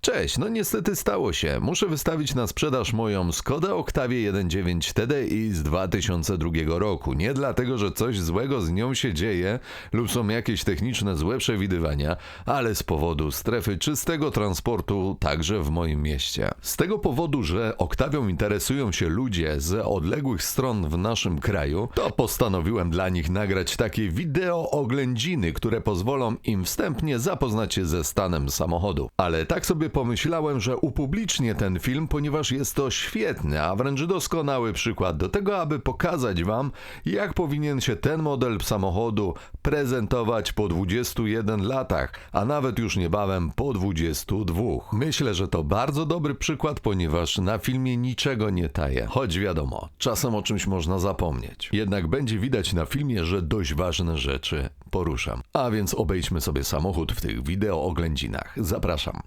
Cześć, no niestety stało się. Muszę wystawić na sprzedaż moją Skodę Octavię 1.9 TDI z 2002 roku. Nie dlatego, że coś złego z nią się dzieje lub są jakieś techniczne złe przewidywania, ale z powodu strefy czystego transportu także w moim mieście. Z tego powodu, że Octavią interesują się ludzie z odległych stron w naszym kraju, to postanowiłem dla nich nagrać takie wideo oględziny, które pozwolą im wstępnie zapoznać się ze stanem samochodu. Ale tak sobie pomyślałem, że upublicznię ten film, ponieważ jest to świetny, a wręcz doskonały przykład do tego, aby pokazać wam, jak powinien się ten model samochodu prezentować po 21 latach, a nawet już niebawem po 22. Myślę, że to bardzo dobry przykład, ponieważ na filmie niczego nie taję. Choć wiadomo, czasem o czymś można zapomnieć. Jednak będzie widać na filmie, że dość ważne rzeczy poruszam. A więc obejdźmy sobie samochód w tych wideo oględzinach. Zapraszam.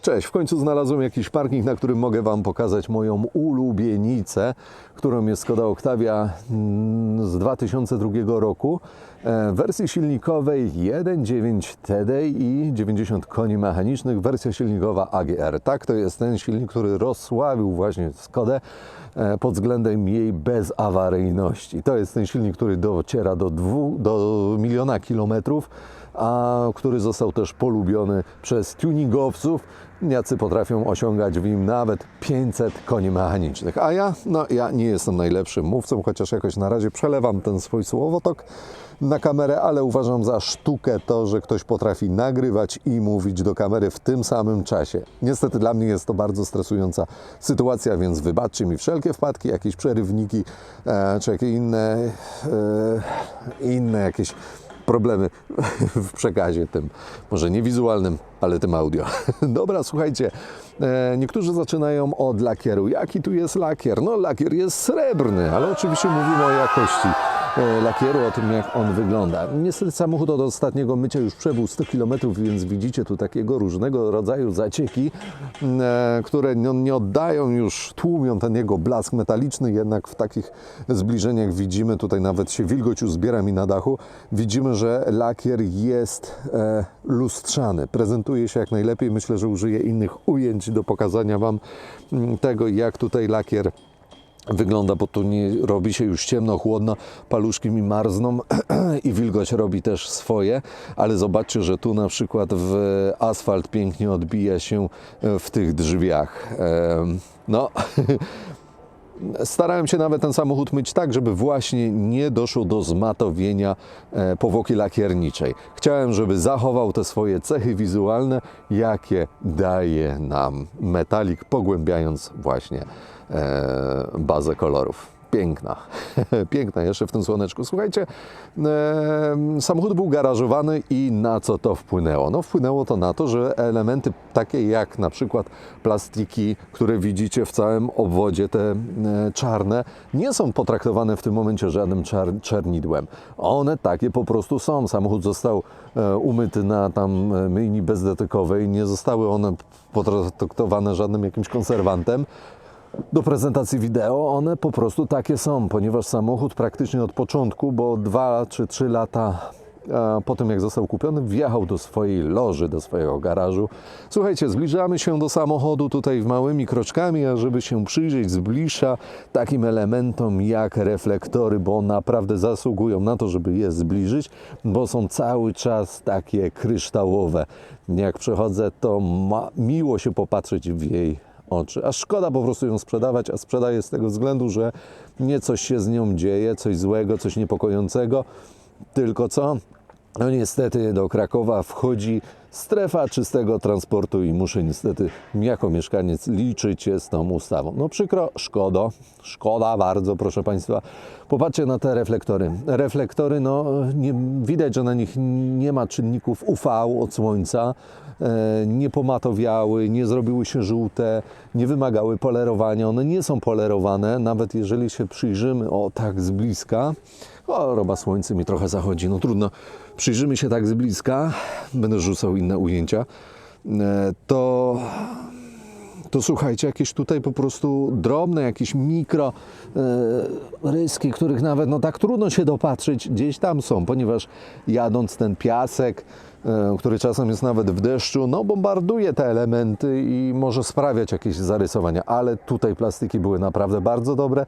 Cześć, w końcu znalazłem jakiś parking, na którym mogę wam pokazać moją ulubienicę, którą jest Skoda Octavia z 2002 roku. W wersji silnikowej 1.9 TDI, 90 koni mechanicznych, wersja silnikowa AGR. Tak, to jest ten silnik, który rozsławił właśnie Skodę pod względem jej bezawaryjności. To jest ten silnik, który dociera do 1 miliona kilometrów, a który został też polubiony przez tuningowców, jacy potrafią osiągać w nim nawet 500 koni mechanicznych. A ja nie jestem najlepszym mówcą, chociaż jakoś na razie przelewam ten swój słowotok na kamerę, ale uważam za sztukę to, że ktoś potrafi nagrywać i mówić do kamery w tym samym czasie. Niestety dla mnie jest to bardzo stresująca sytuacja, więc wybaczcie mi wszelkie wpadki, jakieś przerywniki, czy jakieś inne jakieś problemy w przekazie tym, może nie wizualnym, ale tym audio. Dobra, słuchajcie, niektórzy zaczynają od lakieru. Jaki tu jest lakier? No lakier jest srebrny, ale oczywiście mówimy o jakości lakieru, o tym, jak on wygląda. Niestety samochód od ostatniego mycia już przebył 100 km, więc widzicie tu takiego różnego rodzaju zacieki, które nie oddają już, tłumią ten jego blask metaliczny, jednak w takich zbliżeniach widzimy, tutaj nawet się wilgoć uzbiera mi na dachu, widzimy, że lakier jest lustrzany, prezentuje się jak najlepiej. Myślę, że użyję innych ujęć do pokazania wam tego, jak tutaj lakier wygląda, bo tu nie robi się już ciemno, chłodno, paluszki mi marzną i wilgoć robi też swoje, ale zobaczcie, że tu na przykład w asfalt pięknie odbija się w tych drzwiach. Starałem się nawet ten samochód myć tak, żeby właśnie nie doszło do zmatowienia powłoki lakierniczej. Chciałem, żeby zachował te swoje cechy wizualne, jakie daje nam metalik, pogłębiając właśnie bazę kolorów. Piękna, piękna jeszcze w tym słoneczku. Słuchajcie, samochód był garażowany i na co to wpłynęło? No wpłynęło to na to, że elementy takie jak na przykład plastiki, które widzicie w całym obwodzie, te czarne, nie są potraktowane w tym momencie żadnym czernidłem. One takie po prostu są. Samochód został umyty na myjni bezdotykowej, nie zostały one potraktowane żadnym jakimś konserwantem. Do prezentacji wideo one po prostu takie są, ponieważ samochód praktycznie od początku, bo 2 czy 3 lata po tym jak został kupiony, wjechał do swojej loży, do swojego garażu. Słuchajcie, zbliżamy się do samochodu tutaj małymi kroczkami, a żeby się przyjrzeć z bliższa takim elementom jak reflektory, bo naprawdę zasługują na to, żeby je zbliżyć, bo są cały czas takie kryształowe. Jak przechodzę, to miło się popatrzeć w jej oczy. A szkoda po prostu ją sprzedawać, a sprzedaję z tego względu, że nie coś się z nią dzieje, coś złego, coś niepokojącego, tylko co? No niestety do Krakowa wchodzi strefa czystego transportu i muszę niestety jako mieszkaniec liczyć się z tą ustawą. No przykro, szkoda bardzo, proszę Państwa. Popatrzcie na te reflektory. Reflektory, widać, że na nich nie ma czynników UV od słońca, nie pomatowiały, nie zrobiły się żółte, nie wymagały polerowania. One nie są polerowane, nawet jeżeli się przyjrzymy tak z bliska. Roba słońce mi trochę zachodzi, no trudno. Przyjrzymy się tak z bliska, będę rzucał inne ujęcia, to słuchajcie, jakieś tutaj po prostu drobne, jakieś mikro ryski, których nawet tak trudno się dopatrzyć, gdzieś tam są, ponieważ jadąc ten piasek, który czasem jest nawet w deszczu, no bombarduje te elementy i może sprawiać jakieś zarysowania, ale tutaj plastiki były naprawdę bardzo dobre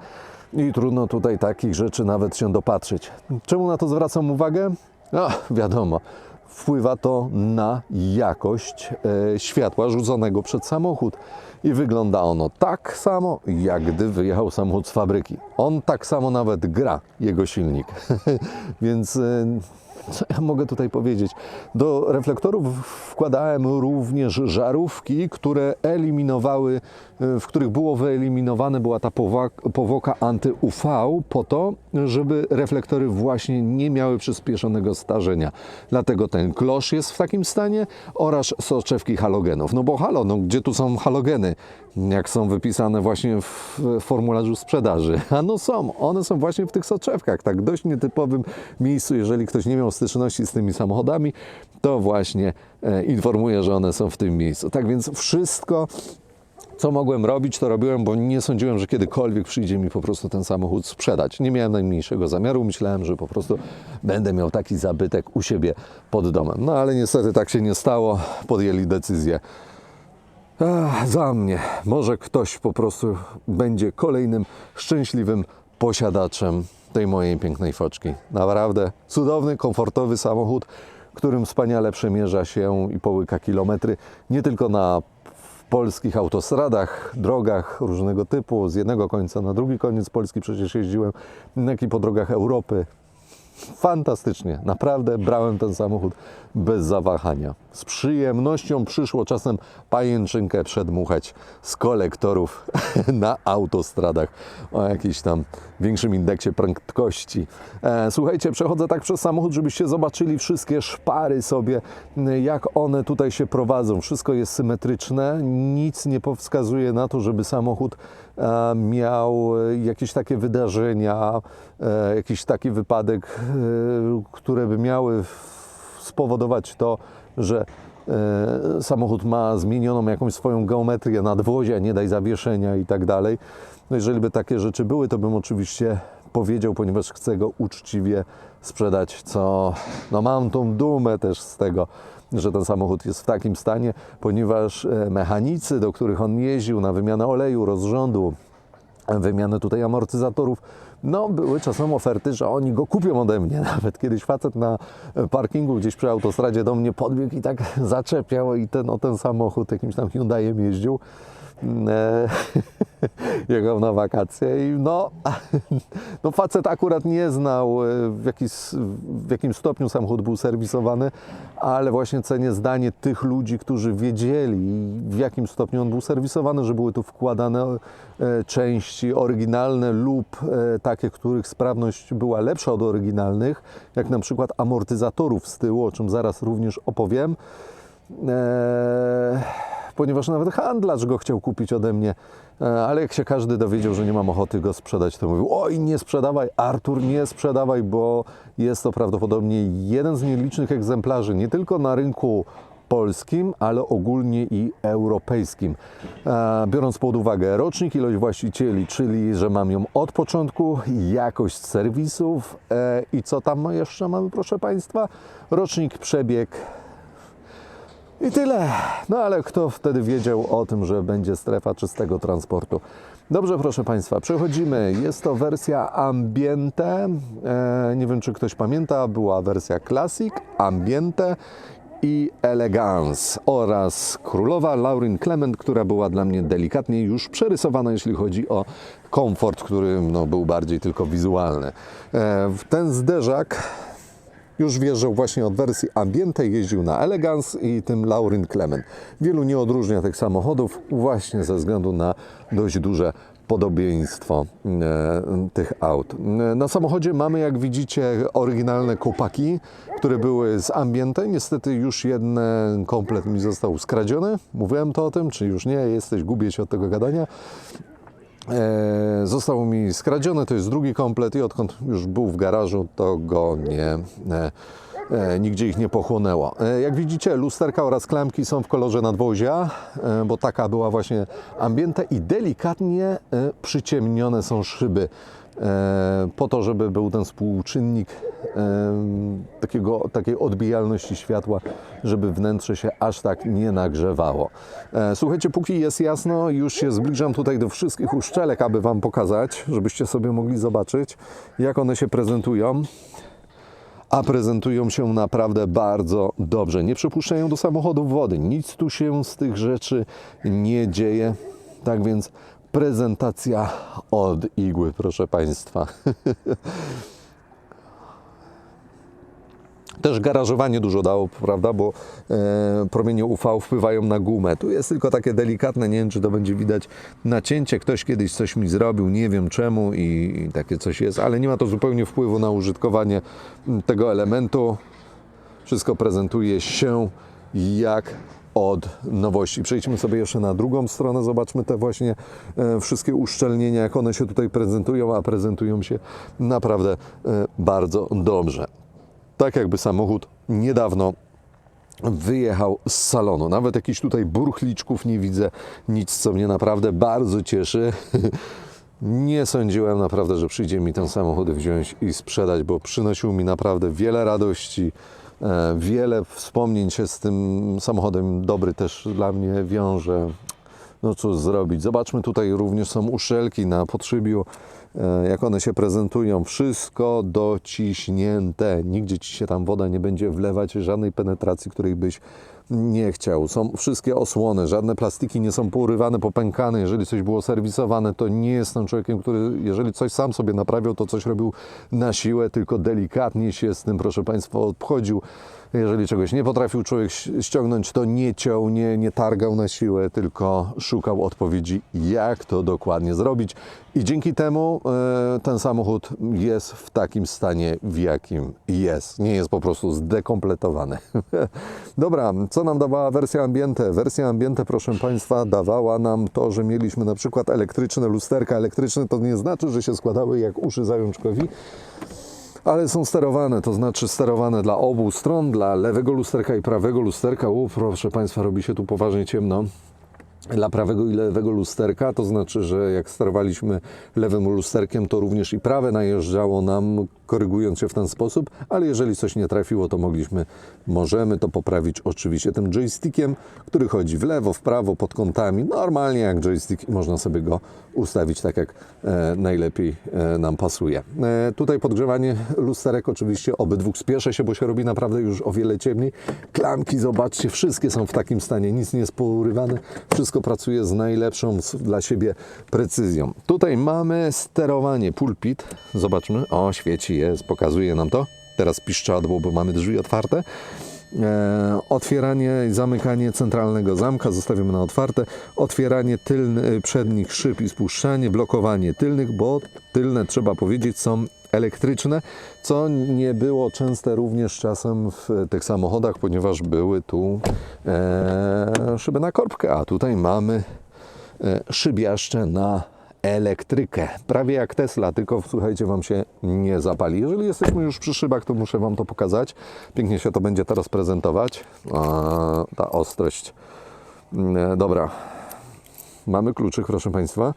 i trudno tutaj takich rzeczy nawet się dopatrzyć. Czemu na to zwracam uwagę? No, wiadomo, wpływa to na jakość światła rzuconego przed samochód i wygląda ono tak samo, jak gdy wyjechał samochód z fabryki. On tak samo nawet gra, jego silnik. Więc co ja mogę tutaj powiedzieć? Do reflektorów wkładałem również żarówki, które eliminowały, w których była ta powłoka anty-UV po to, żeby reflektory właśnie nie miały przyspieszonego starzenia. Dlatego ten klosz jest w takim stanie oraz soczewki halogenów. No bo halo, no gdzie tu są halogeny? Jak są wypisane właśnie w formularzu sprzedaży. A no są, one są właśnie w tych soczewkach, tak dość nietypowym miejscu. Jeżeli ktoś nie miał styczności z tymi samochodami, to właśnie informuję, że one są w tym miejscu. Tak więc wszystko, co mogłem robić, to robiłem, bo nie sądziłem, że kiedykolwiek przyjdzie mi po prostu ten samochód sprzedać. Nie miałem najmniejszego zamiaru, myślałem, że po prostu będę miał taki zabytek u siebie pod domem. No ale niestety tak się nie stało, podjęli decyzję za mnie. Może ktoś po prostu będzie kolejnym szczęśliwym posiadaczem tej mojej pięknej foczki. Naprawdę cudowny, komfortowy samochód, którym wspaniale przemierza się i połyka kilometry, nie tylko na polskich autostradach, drogach różnego typu, z jednego końca na drugi koniec Polski przecież jeździłem, jak i po drogach Europy. Fantastycznie, naprawdę brałem ten samochód bez zawahania. Z przyjemnością przyszło czasem pajęczynkę przedmuchać z kolektorów na autostradach o jakimś tam większym indeksie prędkości. Słuchajcie, przechodzę tak przez samochód, żebyście zobaczyli wszystkie szpary sobie, jak one tutaj się prowadzą. Wszystko jest symetryczne, nic nie wskazuje na to, żeby samochód miał jakieś takie wydarzenia, jakiś taki wypadek, które by miały spowodować to, że samochód ma zmienioną jakąś swoją geometrię nadwozia, nie daj zawieszenia i tak dalej. No jeżeli by takie rzeczy były, to bym oczywiście powiedział, ponieważ chcę go uczciwie sprzedać, co no mam tą dumę też z tego, że ten samochód jest w takim stanie, ponieważ mechanicy, do których on jeździł na wymianę oleju, rozrządu, wymianę tutaj amortyzatorów, no były czasem oferty, że oni go kupią ode mnie. Nawet kiedyś facet na parkingu gdzieś przy autostradzie do mnie podbiegł i tak zaczepiał i ten samochód jakimś tam Hyundaiem jeździł. Jechał na wakacje i no facet akurat nie znał w jakim stopniu samochód był serwisowany, ale właśnie cenię zdanie tych ludzi, którzy wiedzieli w jakim stopniu on był serwisowany, że były tu wkładane części oryginalne lub takie, których sprawność była lepsza od oryginalnych, jak na przykład amortyzatorów z tyłu, o czym zaraz również opowiem. Ponieważ nawet handlarz go chciał kupić ode mnie, ale jak się każdy dowiedział, że nie mam ochoty go sprzedać, to mówił: oj, nie sprzedawaj, Artur, nie sprzedawaj, bo jest to prawdopodobnie jeden z nielicznych egzemplarzy, nie tylko na rynku polskim, ale ogólnie i europejskim. Biorąc pod uwagę rocznik, ilość właścicieli, czyli że mam ją od początku, jakość serwisów i co tam jeszcze mamy, proszę Państwa? Rocznik, przebieg. I tyle. No ale kto wtedy wiedział o tym, że będzie strefa czystego transportu? Dobrze, proszę Państwa, przechodzimy. Jest to wersja Ambiente. Nie wiem, czy ktoś pamięta, była wersja Classic, Ambiente i Elegance oraz królowa Laurin Clement, która była dla mnie delikatnie już przerysowana, jeśli chodzi o komfort, który był bardziej tylko wizualny. Ten zderzak już wjeżdżał właśnie od wersji Ambiente, jeździł na Elegance i tym Laurin Clement. Wielu nie odróżnia tych samochodów właśnie ze względu na dość duże podobieństwo tych aut. Na samochodzie mamy, jak widzicie, oryginalne kopaki, które były z Ambiente. Niestety już jeden komplet mi został skradziony. Mówiłem to o tym, czy już nie? Gubię się od tego gadania. Został mi skradziony, to jest drugi komplet i odkąd już był w garażu, to go nigdzie ich nie pochłonęło. Jak widzicie, lusterka oraz klamki są w kolorze nadwozia, bo taka była właśnie ambiente i delikatnie przyciemnione są szyby, po to, żeby był ten współczynnik takiej odbijalności światła, żeby wnętrze się aż tak nie nagrzewało. Słuchajcie, póki jest jasno, już się zbliżam tutaj do wszystkich uszczelek, aby Wam pokazać, żebyście sobie mogli zobaczyć, jak one się prezentują. A prezentują się naprawdę bardzo dobrze. Nie przepuszczają do samochodów wody. Nic tu się z tych rzeczy nie dzieje. Tak więc prezentacja od igły, proszę Państwa. Też garażowanie dużo dało, prawda, bo promienie UV wpływają na gumę. Tu jest tylko takie delikatne, nie wiem, czy to będzie widać, nacięcie. Ktoś kiedyś coś mi zrobił, nie wiem czemu i takie coś jest, ale nie ma to zupełnie wpływu na użytkowanie tego elementu. Wszystko prezentuje się jak od nowości. Przejdźmy sobie jeszcze na drugą stronę, zobaczmy te właśnie wszystkie uszczelnienia, jak one się tutaj prezentują, a prezentują się naprawdę bardzo dobrze. Tak jakby samochód niedawno wyjechał z salonu. Nawet jakichś tutaj burchliczków nie widzę, nic, co mnie naprawdę bardzo cieszy. Nie sądziłem naprawdę, że przyjdzie mi ten samochód wziąć i sprzedać, bo przynosił mi naprawdę wiele radości. Wiele wspomnień się z tym samochodem dobry też dla mnie wiąże. No cóż zrobić. Zobaczmy, tutaj również są uszczelki na podszybiu, jak one się prezentują. Wszystko dociśnięte. Nigdzie Ci się tam woda nie będzie wlewać, żadnej penetracji, której byś nie chciał. Są wszystkie osłony, żadne plastiki nie są pourywane, popękane. Jeżeli coś było serwisowane, to nie jestem człowiekiem, który, jeżeli coś sam sobie naprawiał, to coś robił na siłę, tylko delikatnie się z tym, proszę Państwa, obchodził. Jeżeli czegoś nie potrafił człowiek ściągnąć, to nie ciął, nie targał na siłę, tylko szukał odpowiedzi, jak to dokładnie zrobić. I dzięki temu ten samochód jest w takim stanie, w jakim jest. Nie jest po prostu zdekompletowany. Dobra, co nam dawała wersja Ambiente? Wersja Ambiente, proszę Państwa, dawała nam to, że mieliśmy na przykład elektryczne lusterka. Elektryczne to nie znaczy, że się składały jak uszy zajączkowi, ale są sterowane, to znaczy sterowane dla obu stron, dla lewego lusterka i prawego lusterka. Proszę Państwa, robi się tu poważnie ciemno. Dla prawego i lewego lusterka, to znaczy, że jak sterowaliśmy lewym lusterkiem, to również i prawe najeżdżało nam, korygując się w ten sposób, ale jeżeli coś nie trafiło, to możemy to poprawić oczywiście tym joystickiem, który chodzi w lewo, w prawo, pod kątami, normalnie jak joystick, można sobie go ustawić tak, jak najlepiej nam pasuje. Tutaj podgrzewanie lusterek, oczywiście obydwu spieszę się, bo się robi naprawdę już o wiele ciemniej. Klamki, zobaczcie, wszystkie są w takim stanie, nic nie jest pourywane, wszystko pracuje z najlepszą dla siebie precyzją. Tutaj mamy sterowanie pulpit, zobaczmy, o, świeci, jest, pokazuje nam to. Teraz piszczadło, bo mamy drzwi otwarte. Otwieranie i zamykanie centralnego zamka zostawimy na otwarte. Otwieranie przednich szyb i spuszczanie, blokowanie tylnych, bo tylne, trzeba powiedzieć, są elektryczne, co nie było częste również czasem w tych samochodach, ponieważ były tu szyby na korbkę, a tutaj mamy szybiaszcze na elektrykę. Prawie jak Tesla, tylko słuchajcie, Wam się nie zapali. Jeżeli jesteśmy już przy szybach, to muszę Wam to pokazać. Pięknie się to będzie teraz prezentować. Ta ostrość. Dobra. Mamy kluczyk, proszę Państwa.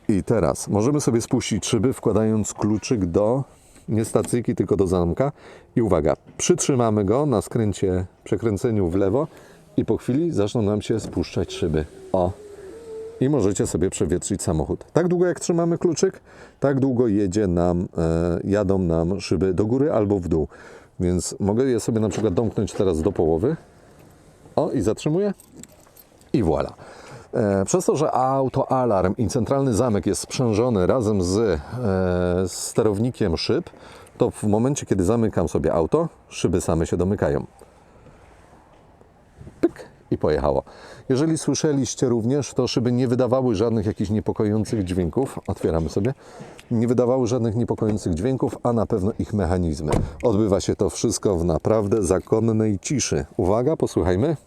I teraz możemy sobie spuścić szyby, wkładając kluczyk do nie stacyjki, tylko do zamka. I uwaga, przytrzymamy go na skręcie, przekręceniu w lewo i po chwili zaczną nam się spuszczać szyby. O! I możecie sobie przewietrzyć samochód. Tak długo jak trzymamy kluczyk, tak długo jadą nam szyby do góry albo w dół. Więc mogę je sobie na przykład domknąć teraz do połowy. O, i zatrzymuję. I voilà. Przez to, że autoalarm i centralny zamek jest sprzężony razem z sterownikiem szyb, to w momencie, kiedy zamykam sobie auto, szyby same się domykają. Pyk i pojechało. Jeżeli słyszeliście również, to szyby nie wydawały żadnych jakichś niepokojących dźwięków. Otwieramy sobie. Nie wydawały żadnych niepokojących dźwięków, a na pewno ich mechanizmy. Odbywa się to wszystko w naprawdę zakonnej ciszy. Uwaga, posłuchajmy.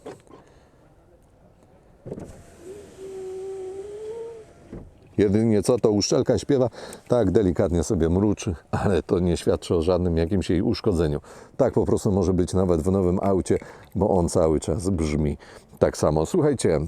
Jedynie co, to uszczelka śpiewa, tak delikatnie sobie mruczy, ale to nie świadczy o żadnym jakimś jej uszkodzeniu. Tak po prostu może być nawet w nowym aucie, bo on cały czas brzmi tak samo. Słuchajcie,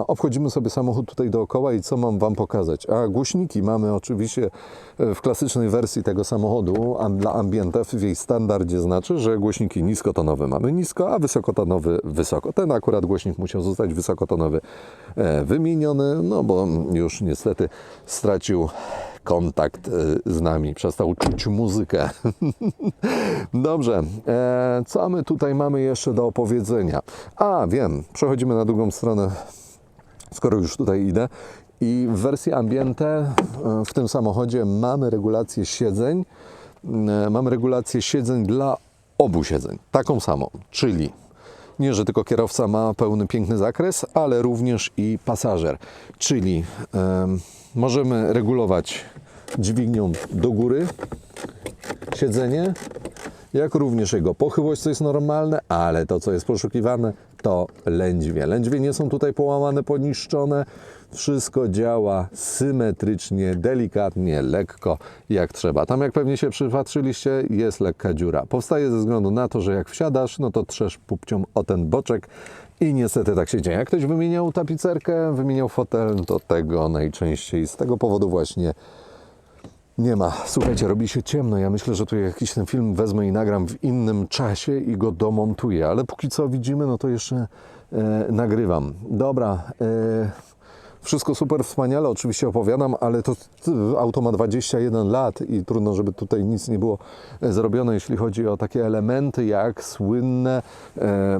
obchodzimy sobie samochód tutaj dookoła i co mam Wam pokazać? A głośniki mamy oczywiście w klasycznej wersji tego samochodu, a dla Ambiente w jej standardzie znaczy, że głośniki niskotonowe mamy nisko, a wysokotonowy wysoko. Ten akurat głośnik musiał zostać wysokotonowy wymieniony, no bo już niestety stracił kontakt z nami, przestał czuć muzykę. Dobrze, co my tutaj mamy jeszcze do opowiedzenia? A, wiem, przechodzimy na drugą stronę, skoro już tutaj idę. I w wersji Ambiente w tym samochodzie mamy regulację siedzeń. Mamy regulację siedzeń dla obu siedzeń, taką samą, czyli nie, że tylko kierowca ma pełny, piękny zakres, ale również i pasażer. Czyli możemy regulować dźwignią do góry siedzenie, jak również jego pochyłość, co jest normalne, ale to, co jest poszukiwane, to lędźwie. Lędźwie nie są tutaj połamane, poniszczone. Wszystko działa symetrycznie, delikatnie, lekko, jak trzeba. Tam, jak pewnie się przypatrzyliście, jest lekka dziura. Powstaje ze względu na to, że jak wsiadasz, no to trzesz pupcią o ten boczek i niestety tak się dzieje. Jak ktoś wymieniał tapicerkę, wymieniał fotel, to tego najczęściej z tego powodu właśnie nie ma. Słuchajcie, robi się ciemno. Ja myślę, że tu jakiś ten film wezmę i nagram w innym czasie i go domontuję. Ale póki co widzimy, no to jeszcze nagrywam. Dobra, wszystko super, wspaniale, oczywiście opowiadam, ale to auto ma 21 lat i trudno, żeby tutaj nic nie było zrobione, jeśli chodzi o takie elementy jak słynne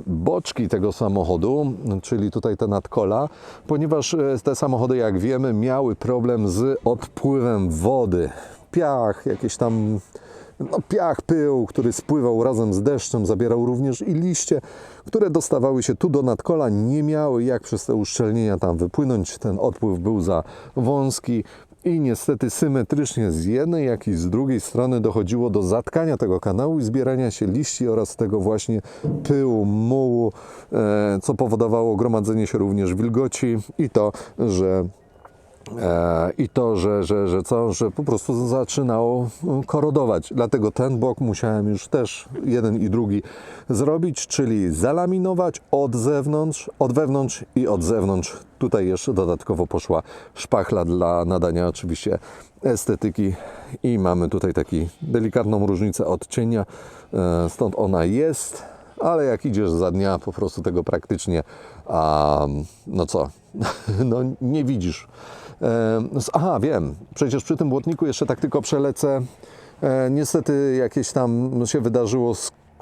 boczki tego samochodu, czyli tutaj te nadkola, ponieważ te samochody, jak wiemy, miały problem z odpływem wody. Piach, jakieś tam piach, pył, który spływał razem z deszczem, zabierał również i liście, które dostawały się tu do nadkola, nie miały jak przez te uszczelnienia tam wypłynąć. Ten odpływ był za wąski i niestety symetrycznie z jednej, jak i z drugiej strony dochodziło do zatkania tego kanału i zbierania się liści oraz tego właśnie pyłu, mułu, co powodowało gromadzenie się również wilgoci i to, że po prostu zaczynało korodować. Dlatego ten bok musiałem już też jeden i drugi zrobić, czyli zalaminować od wewnątrz i od zewnątrz. Tutaj jeszcze dodatkowo poszła szpachla dla nadania oczywiście estetyki i mamy tutaj taką delikatną różnicę odcienia, stąd ona jest, ale jak idziesz za dnia, po prostu tego praktycznie, no co, no nie widzisz. Aha, wiem, przecież przy tym błotniku jeszcze tak tylko przelecę. Niestety jakieś tam się wydarzyło,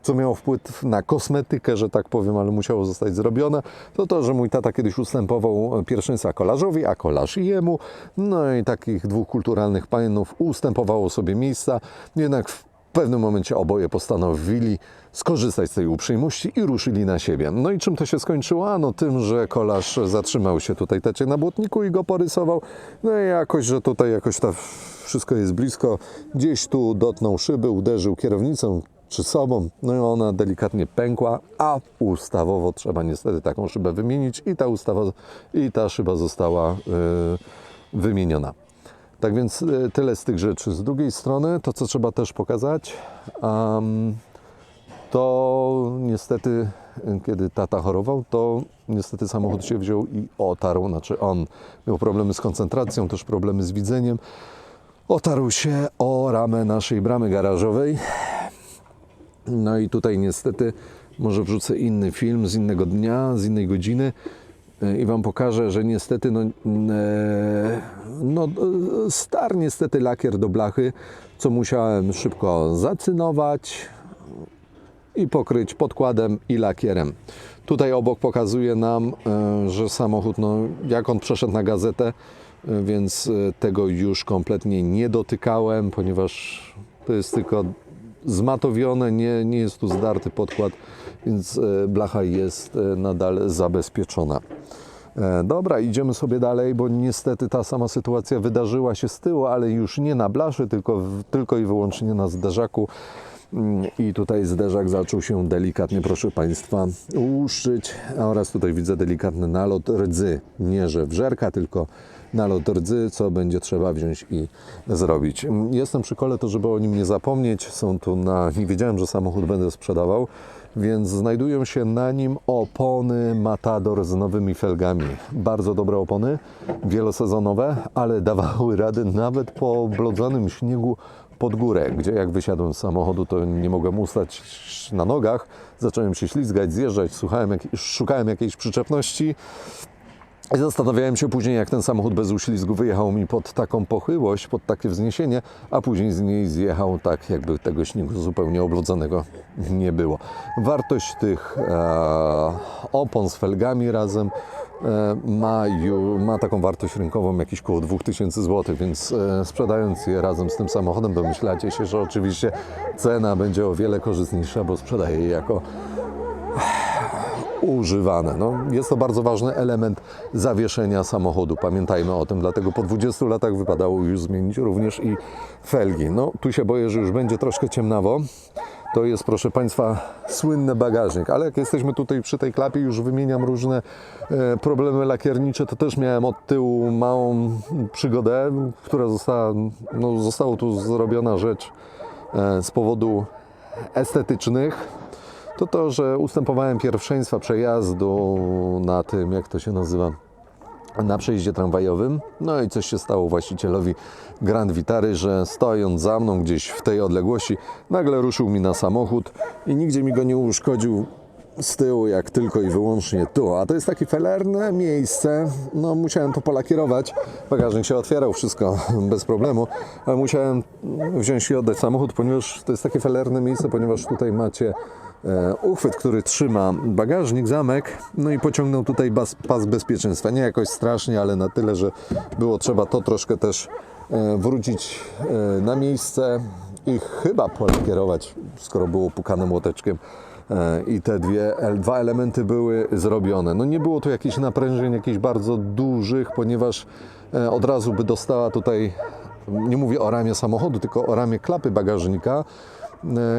co miało wpływ na kosmetykę, że tak powiem, ale musiało zostać zrobione. To, że mój tata kiedyś ustępował pierwszeństwa kolarzowi, a kolarz jemu. No i takich dwóch kulturalnych panów ustępowało sobie miejsca. Jednak w pewnym momencie oboje postanowili skorzystać z tej uprzejmości i ruszyli na siebie. No i czym to się skończyło? Ano tym, że kolarz zatrzymał się tutaj na błotniku i go porysował. No i że tutaj jakoś to wszystko jest blisko. Gdzieś tu dotknął szyby, uderzył kierownicą czy sobą, no i ona delikatnie pękła, a ustawowo trzeba niestety taką szybę wymienić i ta szyba została wymieniona. Tak więc tyle z tych rzeczy. Z drugiej strony, to co trzeba też pokazać, to niestety, kiedy tata chorował, to niestety samochód się wziął i otarł, znaczy on miał problemy z koncentracją, też problemy z widzeniem. Otarł się o ramę naszej bramy garażowej. No i tutaj niestety może wrzucę inny film z innego dnia, z innej godziny i Wam pokażę, że niestety starł niestety lakier do blachy, co musiałem szybko zacynować i pokryć podkładem i lakierem. Tutaj obok pokazuje nam, że samochód, jak on przeszedł na gazetę, więc tego już kompletnie nie dotykałem, ponieważ to jest tylko zmatowione, nie jest tu zdarty podkład, więc blacha jest nadal zabezpieczona. Dobra, idziemy sobie dalej, bo niestety ta sama sytuacja wydarzyła się z tyłu, ale już nie na blaszy, tylko i wyłącznie na zderzaku. I tutaj zderzak zaczął się delikatnie, proszę Państwa, łuszczyć, oraz tutaj widzę delikatny nalot rdzy. Nie że wżerka, tylko nalot rdzy, co będzie trzeba wziąć i zrobić. Jestem przy kole, to żeby o nim nie zapomnieć. Są tu nie wiedziałem, że samochód będę sprzedawał, więc znajdują się na nim opony Matador z nowymi felgami. Bardzo dobre opony, wielosezonowe, ale dawały radę nawet po oblodzonym śniegu pod górę, gdzie jak wysiadłem z samochodu, to nie mogłem ustać na nogach. Zacząłem się ślizgać, zjeżdżać, szukałem jakiejś przyczepności. I zastanawiałem się później, jak ten samochód bez uślizgu wyjechał mi pod taką pochyłość, pod takie wzniesienie, a później z niej zjechał tak, jakby tego śniegu zupełnie oblodzonego nie było. Wartość tych opon z felgami razem ma taką wartość rynkową jakieś koło 2000 zł, więc sprzedając je razem z tym samochodem, domyślacie się, że oczywiście cena będzie o wiele korzystniejsza, bo sprzedaję je jako używane. No, jest to bardzo ważny element zawieszenia samochodu. Pamiętajmy o tym, dlatego po 20 latach wypadało już zmienić również i felgi. No, tu się boję, że już będzie troszkę ciemnawo. To jest, proszę Państwa, słynny bagażnik, ale jak jesteśmy tutaj przy tej klapie, już wymieniam różne problemy lakiernicze, to też miałem od tyłu małą przygodę, która została tu zrobiona rzecz z powodu estetycznych. To, że ustępowałem pierwszeństwa przejazdu na tym, jak to się nazywa, na przejździe tramwajowym. No i coś się stało właścicielowi Grand Vitary, że stojąc za mną gdzieś w tej odległości, nagle ruszył mi na samochód i nigdzie mi go nie uszkodził z tyłu, jak tylko i wyłącznie tu. A to jest takie felerne miejsce, no musiałem to polakierować. Bagażnik się otwierał, wszystko bez problemu, ale musiałem wziąć i oddać samochód, ponieważ to jest takie felerne miejsce, ponieważ tutaj macie uchwyt, który trzyma bagażnik, zamek, no i pociągnął tutaj pas bezpieczeństwa. Nie jakoś strasznie, ale na tyle, że było trzeba to troszkę też wrócić na miejsce i chyba polakierować, skoro było pukane młoteczkiem i te dwa elementy były zrobione. No nie było tu jakichś naprężeń, jakichś bardzo dużych, ponieważ od razu by dostała tutaj, nie mówię o ramię samochodu, tylko o ramię klapy bagażnika,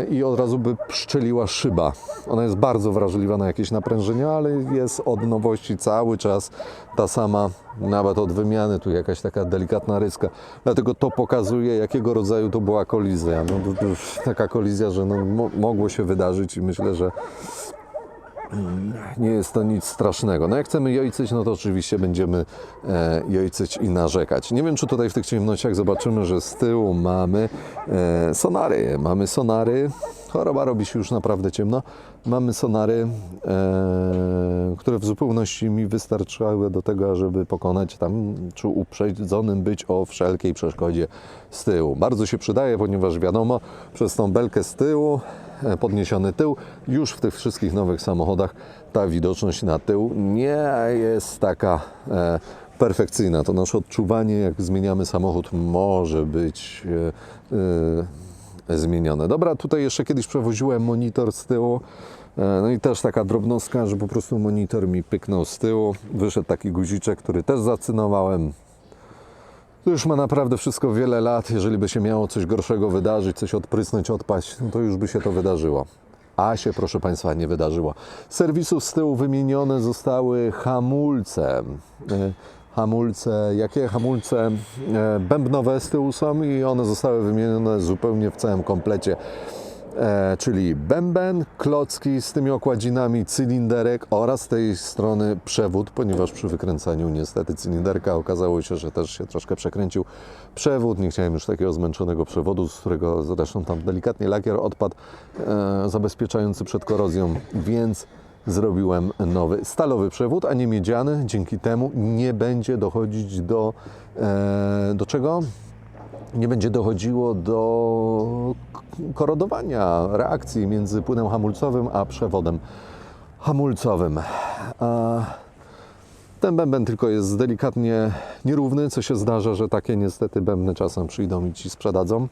i od razu by pszczeliła szyba. Ona jest bardzo wrażliwa na jakieś naprężenia, ale jest od nowości cały czas ta sama, nawet od wymiany, tu jakaś taka delikatna ryska. Dlatego to pokazuje, jakiego rodzaju to była kolizja. No, taka kolizja, że mogło się wydarzyć i myślę, że nie jest to nic strasznego. No jak chcemy jojcyć, no to oczywiście będziemy jojcyć i narzekać. Nie wiem, czy tutaj w tych ciemnościach zobaczymy, że z tyłu mamy sonary. Mamy sonary. Choroba robi się już naprawdę ciemno. Mamy sonary, które w zupełności mi wystarczały do tego, żeby pokonać tam, czy uprzedzonym być o wszelkiej przeszkodzie z tyłu. Bardzo się przydaje, ponieważ wiadomo, przez tą belkę z tyłu, podniesiony tył, już w tych wszystkich nowych samochodach ta widoczność na tył nie jest taka perfekcyjna. To nasze odczuwanie, jak zmieniamy samochód, może być zmienione. Dobra, tutaj jeszcze kiedyś przewoziłem monitor z tyłu. No i też taka drobnostka, że po prostu monitor mi pyknął z tyłu. Wyszedł taki guziczek, który też zacynowałem. To już ma naprawdę wszystko wiele lat. Jeżeli by się miało coś gorszego wydarzyć, coś odprysnąć, odpaść, no to już by się to wydarzyło. A się, proszę Państwa, nie wydarzyło. Z serwisu z tyłu wymienione zostały hamulce. Jakie hamulce? Bębnowe z tyłu są i one zostały wymienione zupełnie w całym komplecie. Czyli bęben, klocki z tymi okładzinami, cylinderek oraz z tej strony przewód, ponieważ przy wykręcaniu niestety cylinderka okazało się, że też się troszkę przekręcił przewód. Nie chciałem już takiego zmęczonego przewodu, z którego zresztą tam delikatnie lakier odpadł, zabezpieczający przed korozją, więc zrobiłem nowy stalowy przewód, a nie miedziany. Dzięki temu nie będzie dochodzić do czego? Nie będzie dochodziło do korodowania reakcji między płynem hamulcowym a przewodem hamulcowym. Ten bęben tylko jest delikatnie nierówny, co się zdarza, że takie niestety bębny czasem przyjdą i Ci sprzedadzą,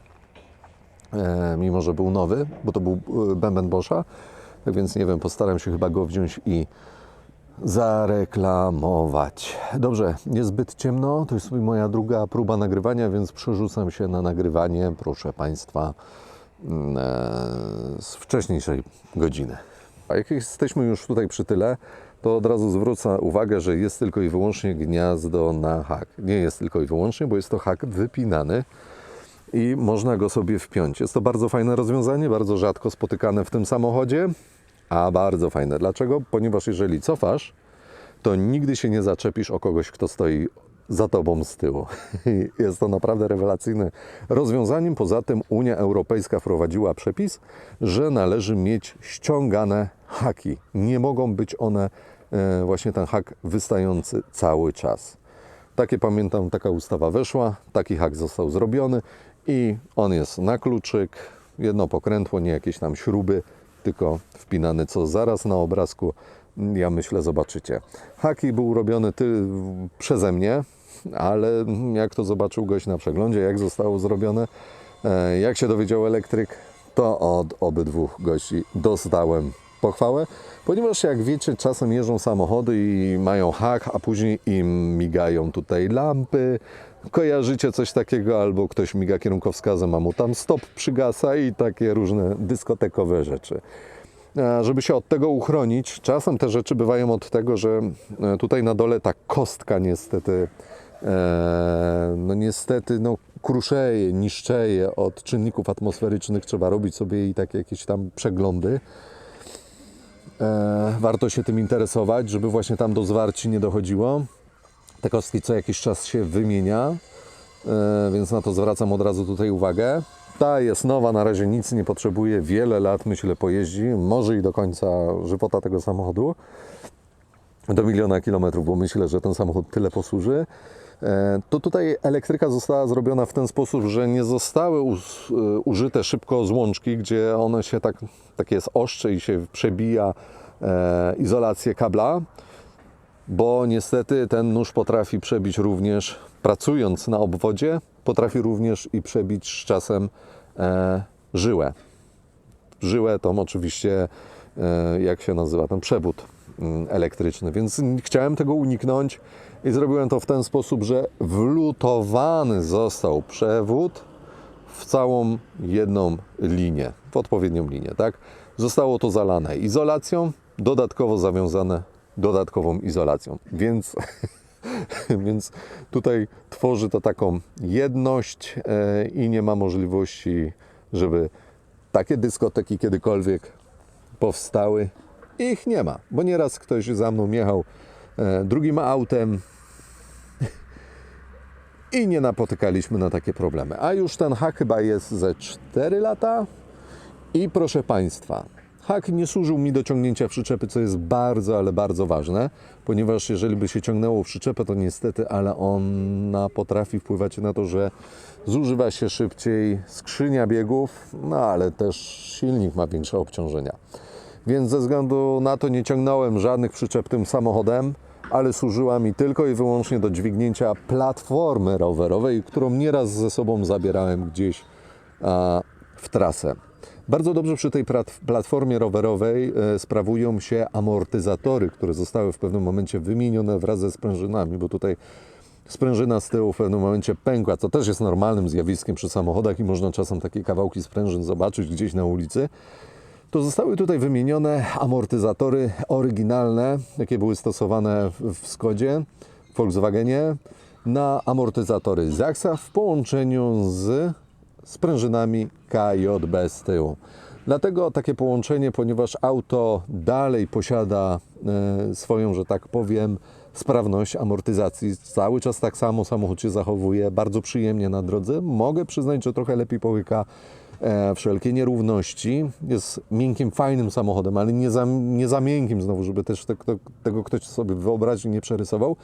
mimo że był nowy, bo to był bęben Boscha. Tak więc nie wiem, postaram się chyba go wziąć i zareklamować. Dobrze, niezbyt ciemno, to jest moja druga próba nagrywania, więc przerzucam się na nagrywanie, proszę Państwa, z wcześniejszej godziny. A jak jesteśmy już tutaj przy tyle, to od razu zwrócę uwagę, że jest tylko i wyłącznie gniazdo na hak. Nie jest tylko i wyłącznie, bo jest to hak wypinany i można go sobie wpiąć. Jest to bardzo fajne rozwiązanie, bardzo rzadko spotykane w tym samochodzie, a bardzo fajne. Dlaczego? Ponieważ jeżeli cofasz, to nigdy się nie zaczepisz o kogoś, kto stoi za tobą z tyłu. Jest to naprawdę rewelacyjne rozwiązaniem. Poza tym Unia Europejska wprowadziła przepis, że należy mieć ściągane haki. Nie mogą być one, właśnie ten hak wystający cały czas. Takie, pamiętam, taka ustawa weszła, taki hak został zrobiony i on jest na kluczyk, jedno pokrętło, nie jakieś tam śruby, tylko wpinany, co zaraz na obrazku, ja myślę, zobaczycie. Haki był robiony przeze mnie, ale jak to zobaczył gość na przeglądzie, jak zostało zrobione, jak się dowiedział elektryk, to od obydwu gości dostałem pochwałę, ponieważ jak wiecie, czasem jeżdżą samochody i mają hak, a później im migają tutaj lampy, kojarzycie coś takiego, albo ktoś miga kierunkowskazem, a mu tam stop przygasa i takie różne dyskotekowe rzeczy. Żeby się od tego uchronić, czasem te rzeczy bywają od tego, że tutaj na dole ta kostka niestety, kruszeje, niszczeje od czynników atmosferycznych. Trzeba robić sobie i takie jakieś tam przeglądy. Warto się tym interesować, żeby właśnie tam do zwarci nie dochodziło. Te kostki co jakiś czas się wymienia, więc na to zwracam od razu tutaj uwagę. Ta jest nowa, na razie nic nie potrzebuje, wiele lat myślę pojeździ, może i do końca żywota tego samochodu, do 1 000 000 kilometrów, bo myślę, że ten samochód tyle posłuży. To tutaj elektryka została zrobiona w ten sposób, że nie zostały użyte szybko złączki, gdzie one się takie jest ostrze i się przebija izolację kabla, bo niestety ten nóż potrafi przebić również, pracując na obwodzie, potrafi również i przebić z czasem żyłę. Żyłę to oczywiście, jak się nazywa, ten przewód elektryczny, więc chciałem tego uniknąć i zrobiłem to w ten sposób, że wlutowany został przewód w całą jedną linię, w odpowiednią linię, tak? Zostało to zalane izolacją, dodatkowo zawiązane dodatkową izolacją, więc tutaj tworzy to taką jedność i nie ma możliwości, żeby takie dyskoteki kiedykolwiek powstały. Ich nie ma, bo nieraz ktoś za mną jechał drugim autem i nie napotykaliśmy na takie problemy. A już ten hak chyba jest ze 4 lata i proszę Państwa, hak nie służył mi do ciągnięcia przyczepy, co jest bardzo, ale bardzo ważne, ponieważ jeżeli by się ciągnęło przyczepę, to niestety, ale ona potrafi wpływać na to, że zużywa się szybciej skrzynia biegów, no ale też silnik ma większe obciążenia. Więc ze względu na to nie ciągnąłem żadnych przyczep tym samochodem, ale służyła mi tylko i wyłącznie do dźwignięcia platformy rowerowej, którą nieraz ze sobą zabierałem gdzieś w trasę. Bardzo dobrze przy tej platformie rowerowej sprawują się amortyzatory, które zostały w pewnym momencie wymienione wraz ze sprężynami, bo tutaj sprężyna z tyłu w pewnym momencie pękła, co też jest normalnym zjawiskiem przy samochodach i można czasem takie kawałki sprężyn zobaczyć gdzieś na ulicy. To zostały tutaj wymienione amortyzatory oryginalne, jakie były stosowane w Skodzie, w Volkswagenie, na amortyzatory Zaxa w połączeniu z sprężynami KJB z tyłu. Dlatego takie połączenie, ponieważ auto dalej posiada swoją, że tak powiem, sprawność amortyzacji. Cały czas tak samo samochód się zachowuje bardzo przyjemnie na drodze. Mogę przyznać, że trochę lepiej połyka wszelkie nierówności. Jest miękkim, fajnym samochodem, ale nie za miękkim znowu, żeby też tego ktoś sobie wyobraził, nie przerysował.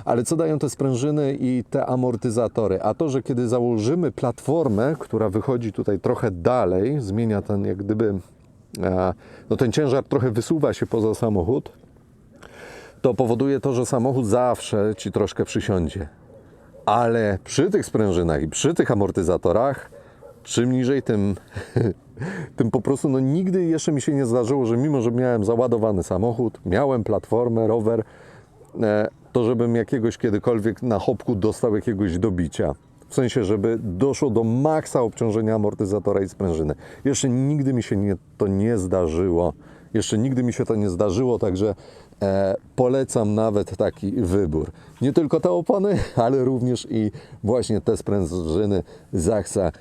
Ale co dają te sprężyny i te amortyzatory? A to, że kiedy założymy platformę, która wychodzi tutaj trochę dalej, zmienia ten jak gdyby, no ten ciężar trochę wysuwa się poza samochód, to powoduje to, że samochód zawsze Ci troszkę przysiądzie. Ale przy tych sprężynach i przy tych amortyzatorach czym niżej, tym po prostu, no nigdy jeszcze mi się nie zdarzyło, że mimo, że miałem załadowany samochód, miałem platformę, rower, to żebym jakiegoś kiedykolwiek na chopku dostał jakiegoś dobicia. W sensie, żeby doszło do maksa obciążenia amortyzatora i sprężyny. Jeszcze nigdy mi się to nie zdarzyło. Jeszcze nigdy mi się to nie zdarzyło, także polecam nawet taki wybór. Nie tylko te opony, ale również i właśnie te sprężyny Zaxa,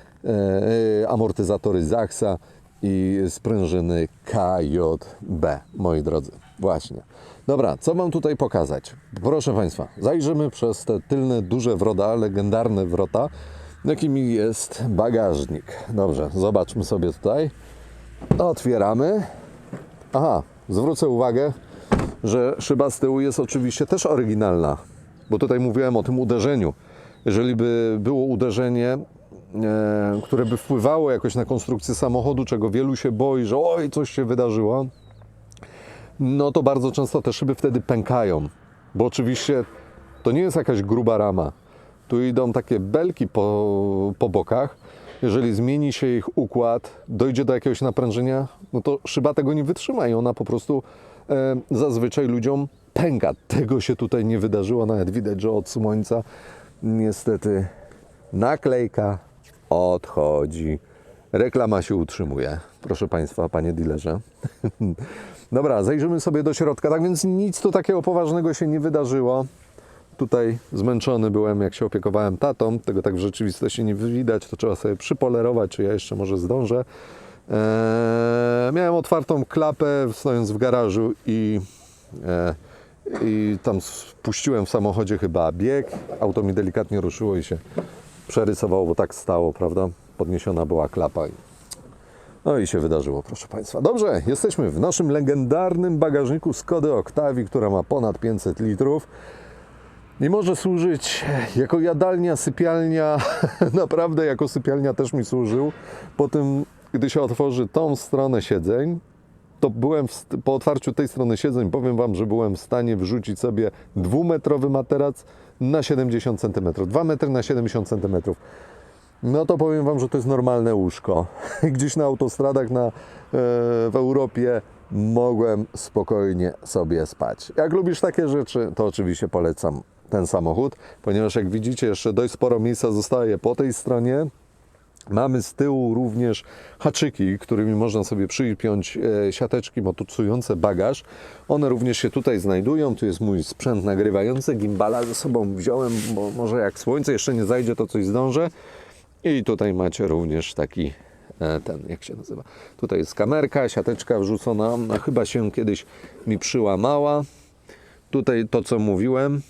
amortyzatory Zaxa i sprężyny KJB, moi drodzy. Właśnie. Dobra, co Wam tutaj pokazać? Proszę Państwa, zajrzymy przez te tylne, duże wrota, legendarne wrota, jakimi jest bagażnik. Dobrze, zobaczmy sobie tutaj. Otwieramy. Aha, zwrócę uwagę, że szyba z tyłu jest oczywiście też oryginalna, bo tutaj mówiłem o tym uderzeniu. Jeżeli by było uderzenie, które by wpływało jakoś na konstrukcję samochodu, czego wielu się boi, że oj, coś się wydarzyło, no to bardzo często te szyby wtedy pękają, bo oczywiście to nie jest jakaś gruba rama. Tu idą takie belki po bokach. Jeżeli zmieni się ich układ, dojdzie do jakiegoś naprężenia, no to szyba tego nie wytrzyma i ona po prostu zazwyczaj ludziom pęka. Tego się tutaj nie wydarzyło, nawet widać, że od słońca niestety naklejka odchodzi. Reklama się utrzymuje, proszę Państwa, panie dealerze. Dobra, zajrzymy sobie do środka. Tak więc nic tu takiego poważnego się nie wydarzyło. Tutaj zmęczony byłem, jak się opiekowałem tatą. Tego tak w rzeczywistości nie widać, to trzeba sobie przypolerować, czy ja jeszcze może zdążę. Miałem otwartą klapę, stojąc w garażu i tam spuściłem w samochodzie chyba bieg. Auto mi delikatnie ruszyło i się przerysowało, bo tak stało, prawda? Podniesiona była klapa. No i się wydarzyło, proszę Państwa. Dobrze, jesteśmy w naszym legendarnym bagażniku Skody Octavii, która ma ponad 500 litrów. I może służyć jako jadalnia, sypialnia. Naprawdę jako sypialnia też mi służył. Po tym, gdy się otworzy tą stronę siedzeń, to po otwarciu tej strony siedzeń, powiem Wam, że byłem w stanie wrzucić sobie 2-metrowy materac na 70 cm. 2 metry na 70 cm. No to powiem Wam, że to jest normalne łóżko. Gdzieś na autostradach w Europie mogłem spokojnie sobie spać. Jak lubisz takie rzeczy, to oczywiście polecam ten samochód, ponieważ jak widzicie, jeszcze dość sporo miejsca zostaje po tej stronie. Mamy z tyłu również haczyki, którymi można sobie przypiąć siateczki mocujące bagaż. One również się tutaj znajdują. Tu jest mój sprzęt nagrywający. Gimbala ze sobą wziąłem, bo może jak słońce jeszcze nie zajdzie, to coś zdążę. I tutaj macie również taki jak się nazywa? Tutaj jest kamerka, siateczka wrzucona. No, chyba się kiedyś mi przyłamała. Tutaj to, co mówiłem,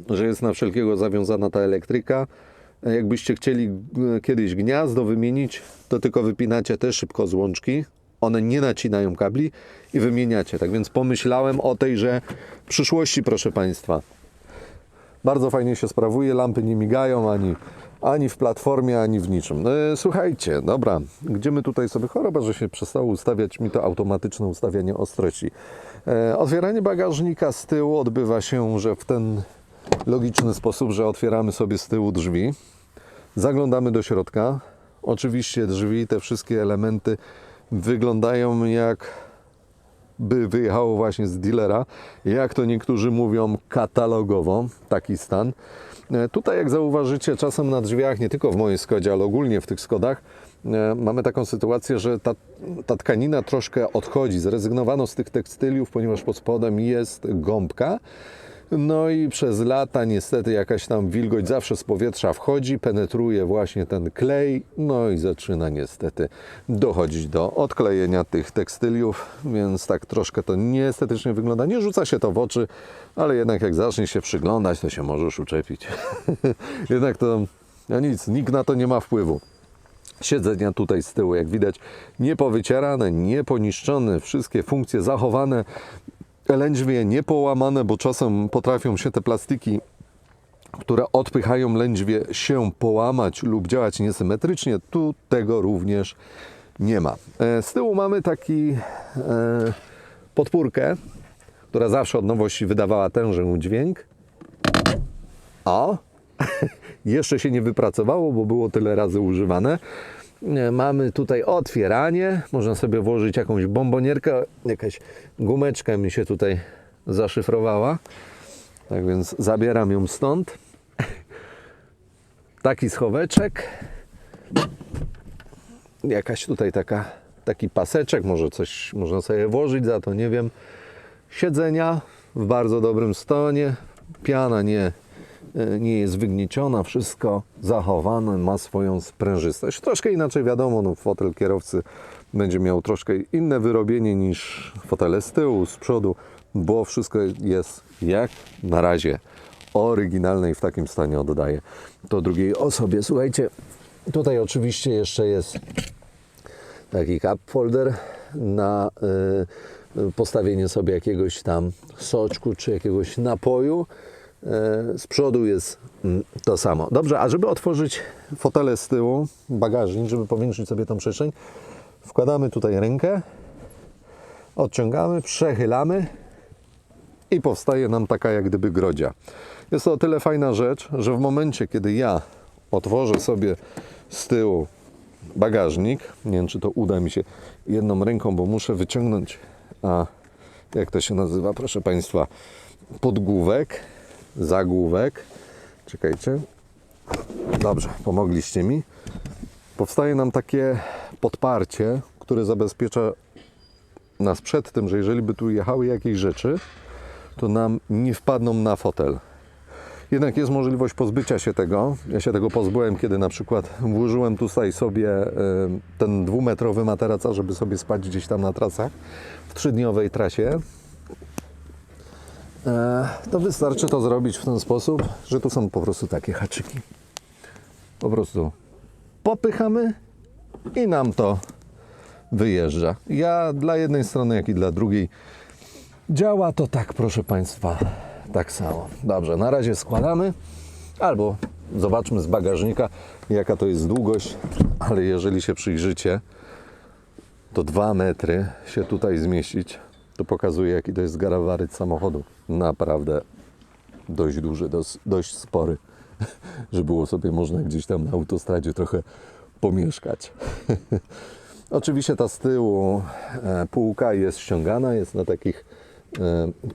że jest na wszelkiego zawiązana ta elektryka. Jakbyście chcieli kiedyś gniazdo wymienić, to tylko wypinacie te szybkozłączki. One nie nacinają kabli i wymieniacie. Tak więc pomyślałem o tejże przyszłości, proszę Państwa. Bardzo fajnie się sprawuje, lampy nie migają ani w platformie, ani w niczym. Słuchajcie, dobra, gdzie my tutaj sobie, choroba, że się przestało ustawiać mi to automatyczne ustawianie ostrości. Otwieranie bagażnika z tyłu odbywa się, że w ten logiczny sposób, że otwieramy sobie z tyłu drzwi, zaglądamy do środka. Oczywiście drzwi, te wszystkie elementy wyglądają jakby wyjechało właśnie z dealera, jak to niektórzy mówią, katalogowo, taki stan. Tutaj, jak zauważycie, czasem na drzwiach, nie tylko w mojej Skodzie, ale ogólnie w tych Skodach, mamy taką sytuację, że ta tkanina troszkę odchodzi. Zrezygnowano z tych tekstyliów, ponieważ pod spodem jest gąbka. No i przez lata niestety jakaś tam wilgoć zawsze z powietrza wchodzi, penetruje właśnie ten klej, no i zaczyna niestety dochodzić do odklejenia tych tekstyliów, więc tak troszkę to nieestetycznie wygląda. Nie rzuca się to w oczy, ale jednak jak zacznie się przyglądać, to się możesz uczepić. Jednak to nic, nikt na to nie ma wpływu. Siedzenia tutaj z tyłu, jak widać, nie powycierane, nie poniszczone, wszystkie funkcje zachowane. Lędźwie nie połamane, bo czasem potrafią się te plastiki, które odpychają lędźwie, się połamać lub działać niesymetrycznie. Tu tego również nie ma. Z tyłu mamy taki podpórkę, która zawsze od nowości wydawała tenże dźwięk. O! Jeszcze się nie wypracowało, bo było tyle razy używane. Mamy tutaj otwieranie, można sobie włożyć jakąś bombonierkę, jakaś gumeczka mi się tutaj zaszyfrowała, tak więc zabieram ją stąd. taki schoweczek, jakaś tutaj taki paseczek, może coś można sobie włożyć za to, nie wiem. Siedzenia w bardzo dobrym stanie, piana nie jest wygnieciona, wszystko zachowane, ma swoją sprężystość. Troszkę inaczej wiadomo, no, fotel kierowcy będzie miał troszkę inne wyrobienie niż fotele z tyłu, z przodu, bo wszystko jest jak na razie oryginalne i w takim stanie oddaję to drugiej osobie. Słuchajcie, tutaj oczywiście jeszcze jest taki cup holder na postawienie sobie jakiegoś tam soczku czy jakiegoś napoju. Z przodu jest to samo. Dobrze, a żeby otworzyć fotele z tyłu, bagażnik, żeby powiększyć sobie tą przestrzeń, wkładamy tutaj rękę, odciągamy, przechylamy i powstaje nam taka jak gdyby grodzia. Jest to o tyle fajna rzecz, że w momencie, kiedy ja otworzę sobie z tyłu bagażnik, nie wiem, czy to uda mi się jedną ręką, bo muszę wyciągnąć, jak to się nazywa, proszę Państwa, podgłówek, zagłówek. Czekajcie. Dobrze, pomogliście mi. Powstaje nam takie podparcie, które zabezpiecza nas przed tym, że jeżeli by tu jechały jakieś rzeczy, to nam nie wpadną na fotel. Jednak jest możliwość pozbycia się tego. Ja się tego pozbyłem, kiedy na przykład włożyłem tutaj sobie ten 2-metrowy materac, żeby sobie spać gdzieś tam na trasach w 3-dniowej trasie. To wystarczy to zrobić w ten sposób, że tu są po prostu takie haczyki. Po prostu popychamy i nam to wyjeżdża. Ja dla jednej strony, jak i dla drugiej działa to tak, proszę Państwa, tak samo. Dobrze, na razie składamy, albo zobaczmy z bagażnika, jaka to jest długość, ale jeżeli się przyjrzycie, to 2 metry się tutaj zmieścić, to pokazuje, jaki to jest gabaryt samochodu. Naprawdę dość duży, dość spory, że było sobie można gdzieś tam na autostradzie trochę pomieszkać. Oczywiście ta z tyłu półka jest ściągana, jest na takich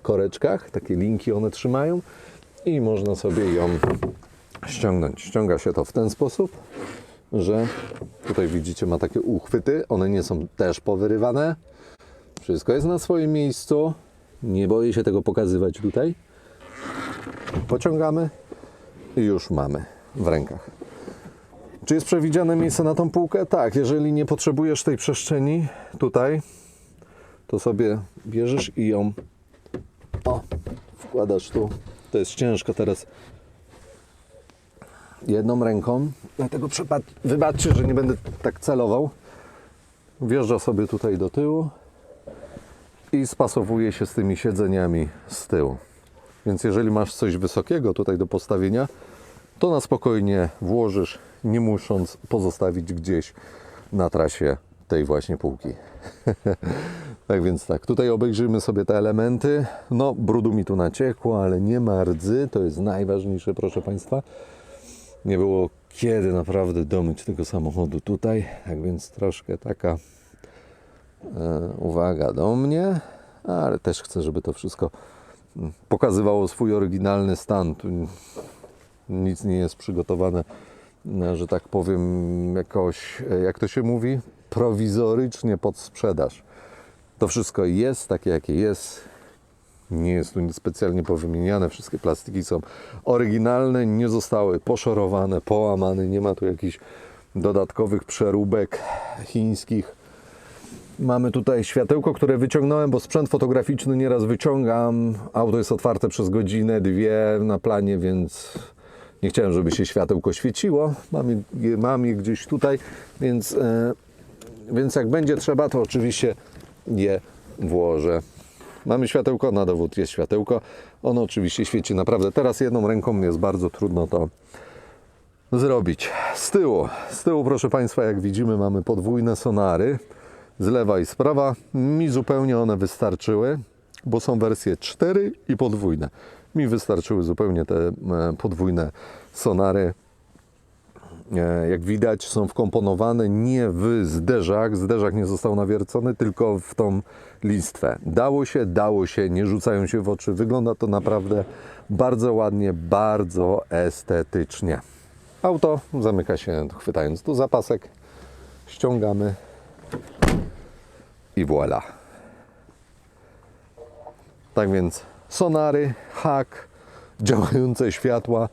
koreczkach, takie linki one trzymają i można sobie ją ściągnąć. Ściąga się to w ten sposób, że tutaj widzicie, ma takie uchwyty, one nie są też powyrywane. Wszystko jest na swoim miejscu. Nie boję się tego pokazywać tutaj. Pociągamy i już mamy w rękach. Czy jest przewidziane miejsce na tą półkę? Tak, jeżeli nie potrzebujesz tej przestrzeni tutaj, to sobie bierzesz i ją wkładasz tu. To jest ciężko teraz jedną ręką, dlatego wybaczcie, że nie będę tak celował. Wjeżdża sobie tutaj do tyłu i spasowuje się z tymi siedzeniami z tyłu. Więc jeżeli masz coś wysokiego tutaj do postawienia, to na spokojnie włożysz, nie musząc pozostawić gdzieś na trasie tej właśnie półki. Tak więc tak, tutaj obejrzymy sobie te elementy. No, brudu mi tu naciekło, ale nie ma rdzy, to jest najważniejsze, proszę Państwa. Nie było kiedy naprawdę domyć tego samochodu tutaj, tak więc troszkę taka uwaga do mnie, ale też chcę, żeby to wszystko pokazywało swój oryginalny stan. Tu nic nie jest przygotowane, że tak powiem, jakoś, jak to się mówi, prowizorycznie pod sprzedaż. To wszystko jest takie, jakie jest. Nie jest tu nic specjalnie powymieniane. Wszystkie plastiki są oryginalne, nie zostały poszorowane, połamane. Nie ma tu jakichś dodatkowych przeróbek chińskich. Mamy tutaj światełko, które wyciągnąłem, bo sprzęt fotograficzny nieraz wyciągam. Auto jest otwarte przez godzinę, 2 na planie, więc nie chciałem, żeby się światełko świeciło. Mam je gdzieś tutaj, więc jak będzie trzeba, to oczywiście je włożę. Mamy światełko, na dowód jest światełko. Ono oczywiście świeci naprawdę. Teraz jedną ręką jest bardzo trudno to zrobić. Z tyłu, proszę Państwa, jak widzimy, mamy podwójne sonary. Z lewa i z prawa. Mi zupełnie one wystarczyły, bo są wersje 4 i podwójne. Mi wystarczyły zupełnie te podwójne sonary. Jak widać, są wkomponowane nie w zderzak. Zderzak nie został nawiercony, tylko w tą listwę. Dało się, nie rzucają się w oczy. Wygląda to naprawdę bardzo ładnie, bardzo estetycznie. auto zamyka się chwytając tu zapasek, ściągamy i voilà. Tak więc sonary, hak, działające światła.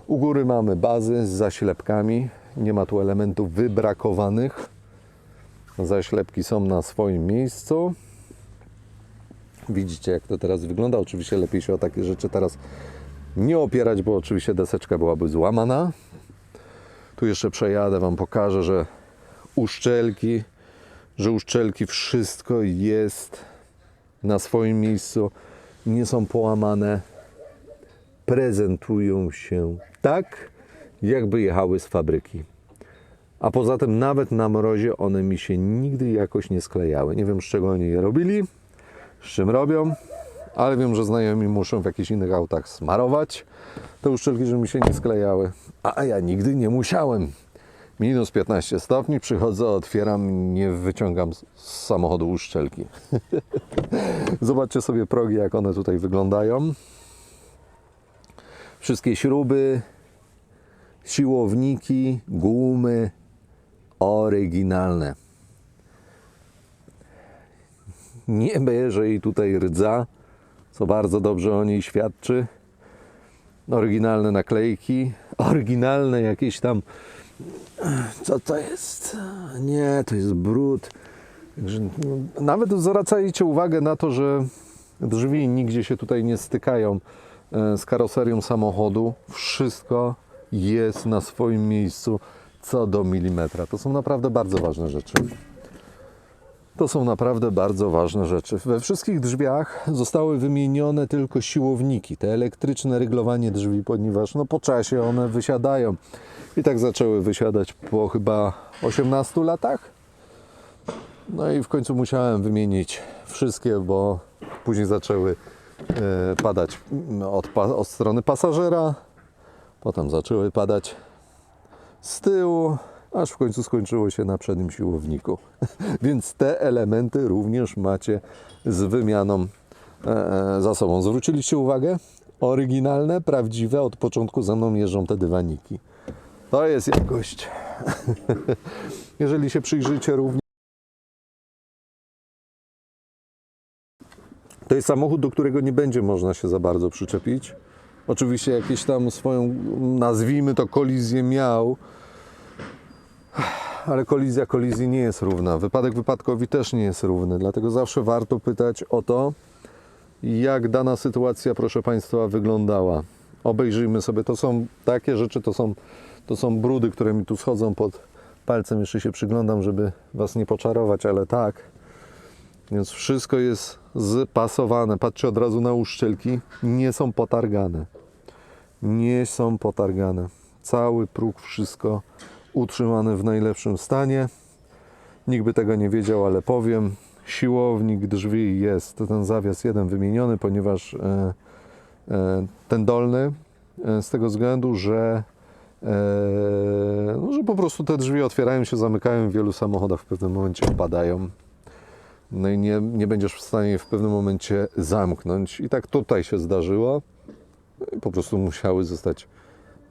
U góry mamy bazy z zaślepkami. Nie ma tu elementów wybrakowanych. Zaślepki są na swoim miejscu. Widzicie, jak to teraz wygląda. Oczywiście lepiej się o takie rzeczy teraz nie opierać, bo oczywiście deseczka byłaby złamana. Tu jeszcze przejadę, Wam pokażę, że uszczelki, wszystko jest na swoim miejscu. Nie są połamane. Prezentują się tak, jakby jechały z fabryki. A poza tym nawet na mrozie one mi się nigdy jakoś nie sklejały. Nie wiem, z czego oni je robili, z czym robią, ale wiem, że znajomi muszą w jakichś innych autach smarować te uszczelki, żeby mi się nie sklejały. A ja nigdy nie musiałem. Minus 15 stopni, przychodzę, otwieram, nie wyciągam z samochodu uszczelki. Zobaczcie sobie progi, jak one tutaj wyglądają. Wszystkie śruby, siłowniki, gumy oryginalne. Nie bierze jej tutaj rdza, co bardzo dobrze o niej świadczy. Oryginalne naklejki, oryginalne jakieś tam... Co to jest? Nie, to jest brud. Także, nawet zwracajcie uwagę na to, że drzwi nigdzie się tutaj nie stykają z karoserią samochodu. Wszystko jest na swoim miejscu co do milimetra. To są naprawdę bardzo ważne rzeczy. To są naprawdę bardzo ważne rzeczy. We wszystkich drzwiach zostały wymienione tylko siłowniki, te elektryczne ryglowanie drzwi, ponieważ no, po czasie one wysiadają. I tak zaczęły wysiadać po chyba 18 latach. No i w końcu musiałem wymienić wszystkie, bo później zaczęły padać od strony pasażera. Potem zaczęły padać z tyłu, aż w końcu skończyło się na przednim siłowniku. Więc te elementy również macie z wymianą za sobą. Zwróciliście uwagę? Oryginalne, prawdziwe, od początku za mną jeżdżą te dywaniki. To jest jakość. Jeżeli się przyjrzycie również, to jest samochód, do którego nie będzie można się za bardzo przyczepić. Oczywiście jakieś tam swoją, nazwijmy to, kolizję miał, ale kolizja kolizji nie jest równa. Wypadek wypadkowi też nie jest równy, dlatego zawsze warto pytać o to, jak dana sytuacja, proszę Państwa, wyglądała. Obejrzyjmy sobie, to są takie rzeczy, to są brudy, które mi tu schodzą pod palcem. Jeszcze się przyglądam, żeby Was nie poczarować, ale tak. Więc wszystko jest zpasowane. Patrzcie od razu na uszczelki. Nie są potargane. Nie są potargane. Cały próg, wszystko utrzymane w najlepszym stanie. Nikt by tego nie wiedział, ale powiem. Siłownik drzwi jest, ten zawias jeden wymieniony, ponieważ ten dolny, z tego względu, że że po prostu te drzwi otwierają się, zamykają, w wielu samochodach w pewnym momencie opadają. No i nie będziesz w stanie je w pewnym momencie zamknąć. I tak tutaj się zdarzyło. I po prostu musiały zostać,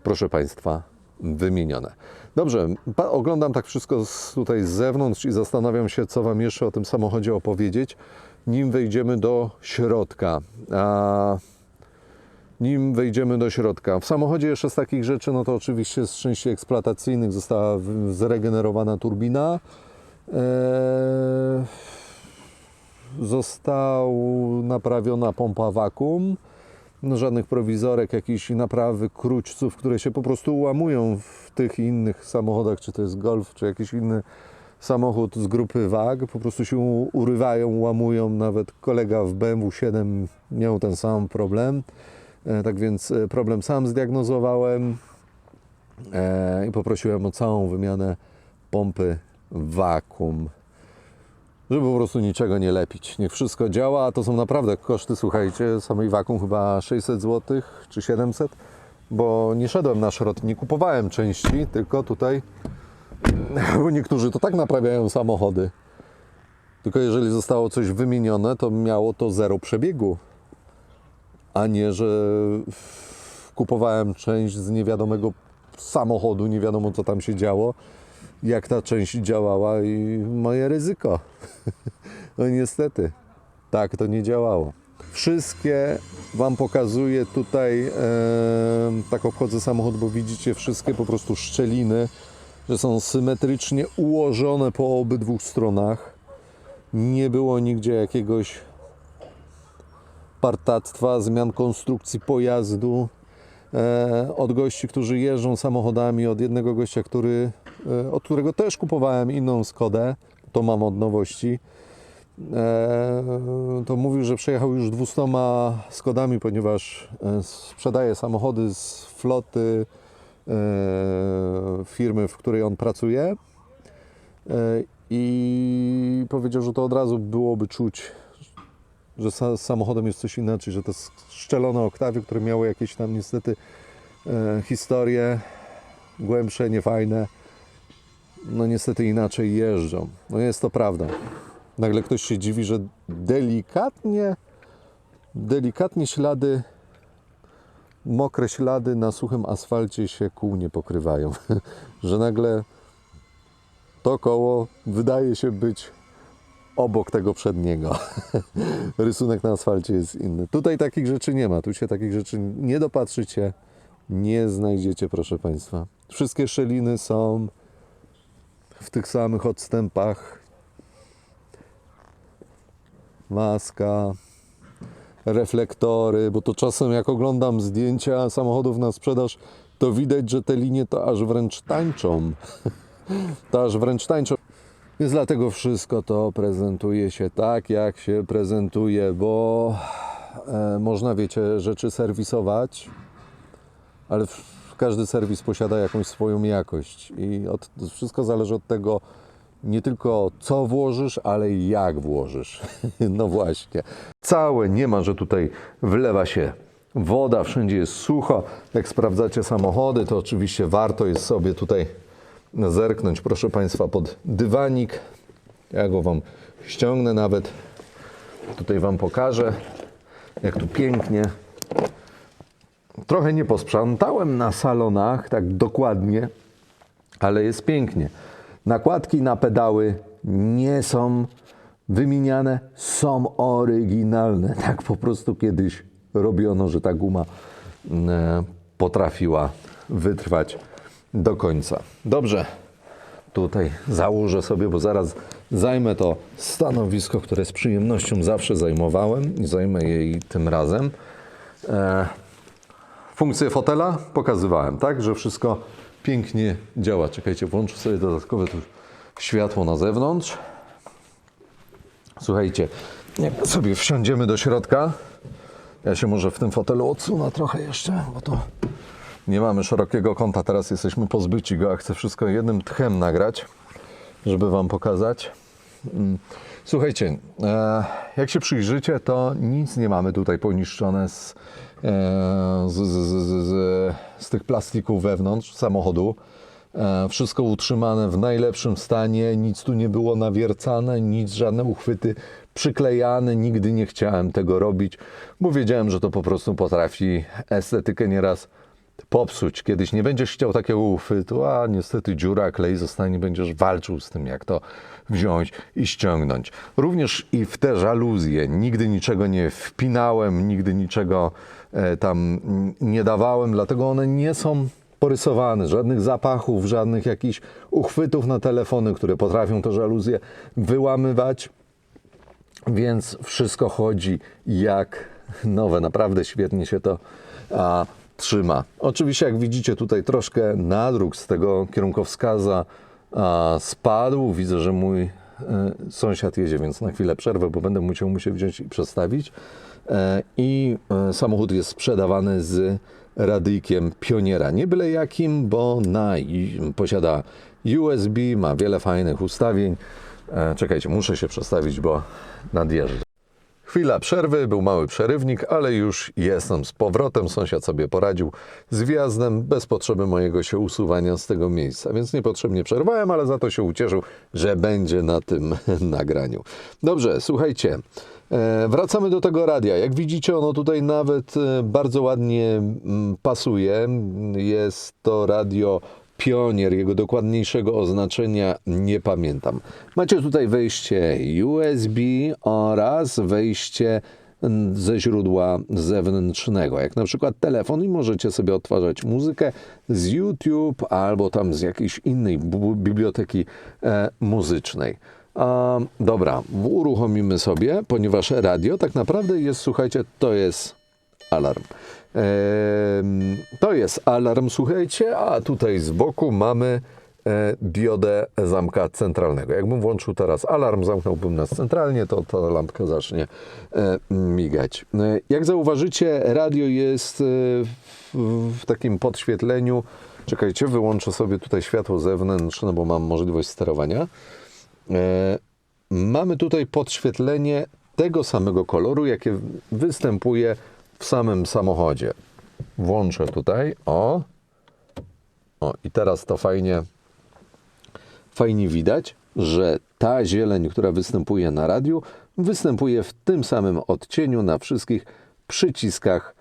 proszę Państwa, wymienione. Dobrze, oglądam tak wszystko tutaj z zewnątrz i zastanawiam się, co Wam jeszcze o tym samochodzie opowiedzieć, nim wejdziemy do środka. W samochodzie jeszcze z takich rzeczy, no to oczywiście z części eksploatacyjnych została zregenerowana turbina. Została naprawiona pompa wakuum. No, żadnych prowizorek, jakichś naprawy krućców, które się po prostu łamują w tych innych samochodach, czy to jest Golf, czy jakiś inny samochód z grupy WAG, po prostu się urywają, łamują. Nawet kolega w BMW 7 miał ten sam problem. Tak więc problem sam zdiagnozowałem i poprosiłem o całą wymianę pompy wakuum, żeby po prostu niczego nie lepić. Niech wszystko działa, a to są naprawdę koszty, słuchajcie, samej wakuum chyba 600 zł czy 700, bo nie szedłem na szrot, nie kupowałem części, tylko tutaj, bo niektórzy to tak naprawiają samochody. Tylko jeżeli zostało coś wymienione, to miało to 0 przebiegu, a nie, że kupowałem część z niewiadomego samochodu, nie wiadomo co tam się działo, jak ta część działała i moje ryzyko. No niestety, tak to nie działało. Wszystkie Wam pokazuję tutaj, tak obchodzę samochód, bo widzicie wszystkie po prostu szczeliny, że są symetrycznie ułożone po obydwu stronach. Nie było nigdzie jakiegoś partactwa, zmian konstrukcji pojazdu od gości, którzy jeżdżą samochodami, od jednego gościa, od którego też kupowałem inną Skodę, to mam od nowości. To mówił, że przejechał już 200 Skodami, ponieważ sprzedaje samochody z floty firmy, w której on pracuje, i powiedział, że to od razu byłoby czuć, że z samochodem jest coś inaczej, że te szczelone oktawy, które miały jakieś tam niestety historie głębsze, niefajne, no niestety inaczej jeżdżą. No jest to prawda. Nagle ktoś się dziwi, że delikatnie ślady, mokre ślady na suchym asfalcie się kół nie pokrywają. Że nagle to koło wydaje się być obok tego przedniego. Rysunek na asfalcie jest inny. Tutaj takich rzeczy nie ma. Tu się takich rzeczy nie dopatrzycie, nie znajdziecie, proszę Państwa. Wszystkie szczeliny są w tych samych odstępach. Maska, reflektory, bo to czasem jak oglądam zdjęcia samochodów na sprzedaż, to widać, że te linie to aż wręcz tańczą. To aż wręcz tańczą. Więc dlatego wszystko to prezentuje się tak, jak się prezentuje, bo można, wiecie, rzeczy serwisować, ale każdy serwis posiada jakąś swoją jakość i wszystko zależy od tego, nie tylko co włożysz, ale i jak włożysz. No właśnie. Całe nie ma, że tutaj wlewa się woda, wszędzie jest sucho. Jak sprawdzacie samochody, to oczywiście warto jest sobie tutaj zerknąć, proszę Państwa, pod dywanik. Ja go Wam ściągnę nawet. Tutaj Wam pokażę, jak tu pięknie. Trochę nie posprzątałem na salonach, tak dokładnie, ale jest pięknie. Nakładki na pedały nie są wymieniane, są oryginalne. Tak po prostu kiedyś robiono, że ta guma potrafiła wytrwać do końca. Dobrze, tutaj założę sobie, bo zaraz zajmę to stanowisko, które z przyjemnością zawsze zajmowałem i zajmę je i tym razem. Funkcję fotela pokazywałem, tak, że wszystko pięknie działa. Czekajcie, włączę sobie dodatkowe tu światło na zewnątrz. Słuchajcie, jak sobie wsiądziemy do środka, ja się może w tym fotelu odsunę trochę jeszcze, bo to nie mamy szerokiego kąta, teraz jesteśmy pozbyci go, a chcę wszystko jednym tchem nagrać, żeby Wam pokazać. Słuchajcie, jak się przyjrzycie, to nic nie mamy tutaj poniszczone z tych plastików wewnątrz samochodu. Wszystko utrzymane w najlepszym stanie, nic tu nie było nawiercane, nic, żadne uchwyty przyklejane. Nigdy nie chciałem tego robić, bo wiedziałem, że to po prostu potrafi estetykę nieraz popsuć. Kiedyś nie będziesz chciał takiego uchwytu, a niestety dziura, klej zostanie, będziesz walczył z tym, jak to wziąć i ściągnąć. Również i w te żaluzje nigdy niczego nie wpinałem, nigdy niczego tam nie dawałem, dlatego one nie są porysowane, żadnych zapachów, żadnych jakichś uchwytów na telefony, które potrafią te żaluzje wyłamywać, więc wszystko chodzi jak nowe. Naprawdę świetnie się to trzyma. Oczywiście, jak widzicie, tutaj troszkę nadruk z tego kierunkowskaza spadł. Widzę, że mój sąsiad jedzie, więc na chwilę przerwę, bo będę musiał mu się wziąć i przestawić. I samochód jest sprzedawany z radyjkiem Pioniera. Nie byle jakim, bo posiada USB, ma wiele fajnych ustawień. Czekajcie, muszę się przestawić, bo nadjeżdża. Chwila przerwy, był mały przerywnik, ale już jestem z powrotem. Sąsiad sobie poradził z wjazdem bez potrzeby mojego się usuwania z tego miejsca, więc niepotrzebnie przerwałem, ale za to się ucieszył, że będzie na tym nagraniu. Dobrze, słuchajcie, wracamy do tego radia. Jak widzicie, ono tutaj nawet bardzo ładnie pasuje. Jest to radio Pionier, jego dokładniejszego oznaczenia nie pamiętam. Macie tutaj wejście USB oraz wejście ze źródła zewnętrznego, jak na przykład telefon, i możecie sobie odtwarzać muzykę z YouTube albo tam z jakiejś innej biblioteki muzycznej. Dobra, uruchomimy sobie, ponieważ radio tak naprawdę jest, słuchajcie, to jest alarm. To jest alarm, słuchajcie, a tutaj z boku mamy diodę zamka centralnego. Jakbym włączył teraz alarm, zamknąłbym nas centralnie, to ta lampka zacznie migać. Jak zauważycie, radio jest w takim podświetleniu. Czekajcie, wyłączę sobie tutaj światło zewnętrzne, bo mam możliwość sterowania. Mamy tutaj podświetlenie tego samego koloru, jakie występuje w samym samochodzie. Włączę tutaj, o i teraz to fajnie widać, że ta zieleń, która występuje na radiu, występuje w tym samym odcieniu na wszystkich przyciskach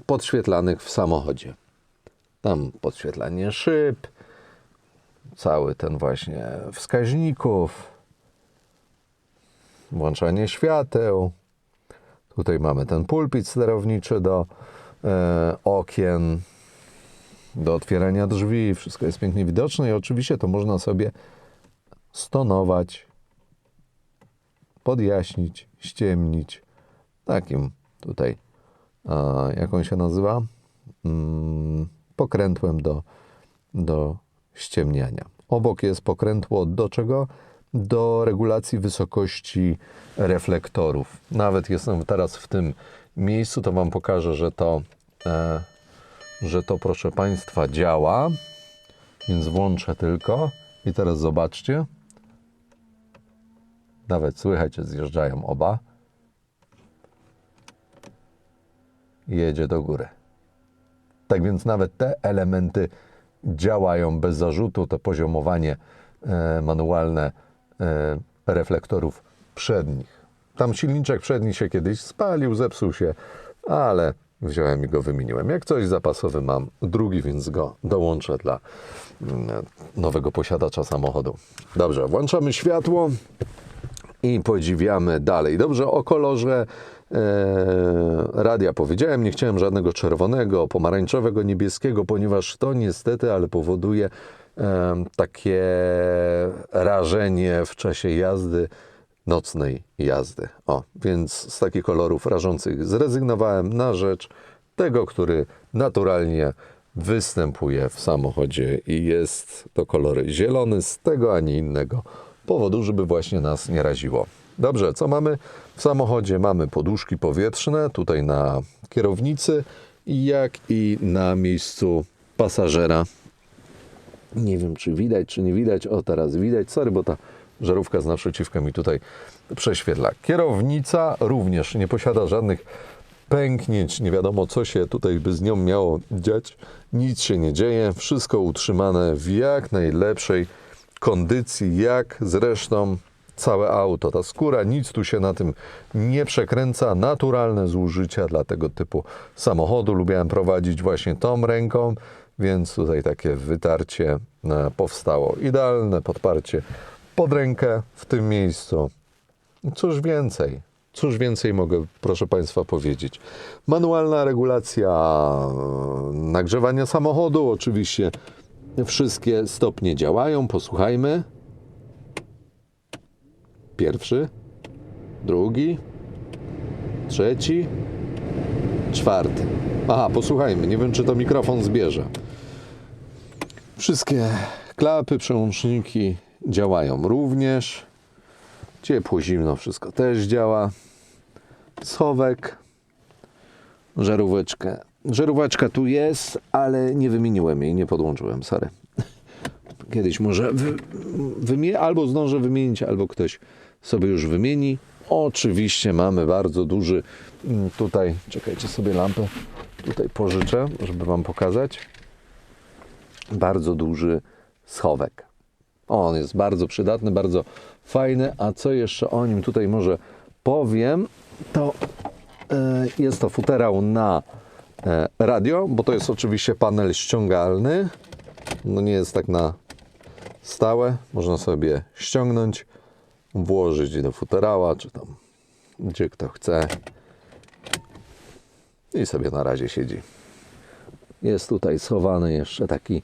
podświetlanych w samochodzie. Tam podświetlanie szyb, cały ten właśnie wskaźników, włączanie świateł. Tutaj mamy ten pulpit sterowniczy do okien, do otwierania drzwi. Wszystko jest pięknie widoczne i oczywiście to można sobie stonować, podjaśnić, ściemnić. Takim tutaj, jak on się nazywa? Pokrętłem do ściemniania. Obok jest pokrętło do czego? Do regulacji wysokości reflektorów. Nawet jestem teraz w tym miejscu, to Wam pokażę, że to, proszę Państwa, działa. Więc włączę tylko i teraz zobaczcie. Nawet słychać, że zjeżdżają oba. Jedzie do góry. Tak więc nawet te elementy działają bez zarzutu. To poziomowanie manualne reflektorów przednich. Tam silniczek przedni się kiedyś spalił, zepsuł się, ale wziąłem i go wymieniłem. Jak coś zapasowy mam, drugi, więc go dołączę dla nowego posiadacza samochodu. Dobrze, włączamy światło i podziwiamy dalej. Dobrze, o kolorze radia powiedziałem, nie chciałem żadnego czerwonego, pomarańczowego, niebieskiego, ponieważ to niestety, ale powoduje takie rażenie w czasie jazdy, nocnej jazdy. Więc z takich kolorów rażących zrezygnowałem na rzecz tego, który naturalnie występuje w samochodzie i jest to kolor zielony z tego, a nie innego powodu, żeby właśnie nas nie raziło. Dobrze, co mamy w samochodzie? Mamy poduszki powietrzne tutaj na kierownicy, jak i na miejscu pasażera. Nie wiem, czy widać, czy nie widać. O, teraz widać. Sorry, bo ta żarówka z naprzeciwka mi tutaj prześwietla. Kierownica również nie posiada żadnych pęknięć. Nie wiadomo, co się tutaj by z nią miało dziać. Nic się nie dzieje. Wszystko utrzymane w jak najlepszej kondycji, jak zresztą całe auto. Ta skóra, nic tu się na tym nie przekręca. Naturalne zużycia dla tego typu samochodu. Lubiłem prowadzić właśnie tą ręką, więc tutaj takie wytarcie powstało. Idealne podparcie pod rękę w tym miejscu. Cóż więcej mogę, proszę Państwa, powiedzieć. Manualna regulacja nagrzewania samochodu. Oczywiście wszystkie stopnie działają. Posłuchajmy. Pierwszy, drugi, trzeci, czwarty. Aha, posłuchajmy. Nie wiem, czy to mikrofon zbierze. Wszystkie klapy, przełączniki działają również. Ciepło, zimno, wszystko też działa. Schowek, żaróweczkę. Żaróweczka tu jest, ale nie wymieniłem jej, nie podłączyłem, sorry. Kiedyś może albo zdążę wymienić, albo ktoś sobie już wymieni. oczywiście mamy bardzo duży tutaj, czekajcie, sobie lampę tutaj pożyczę, żeby Wam pokazać. Bardzo duży schowek. On jest bardzo przydatny, bardzo fajny. A co jeszcze o nim tutaj może powiem, to jest to futerał na radio, bo to jest oczywiście panel ściągalny. No nie jest tak na stałe. Można sobie ściągnąć, włożyć do futerała, czy tam gdzie kto chce. I sobie na razie siedzi. Jest tutaj schowany jeszcze taki,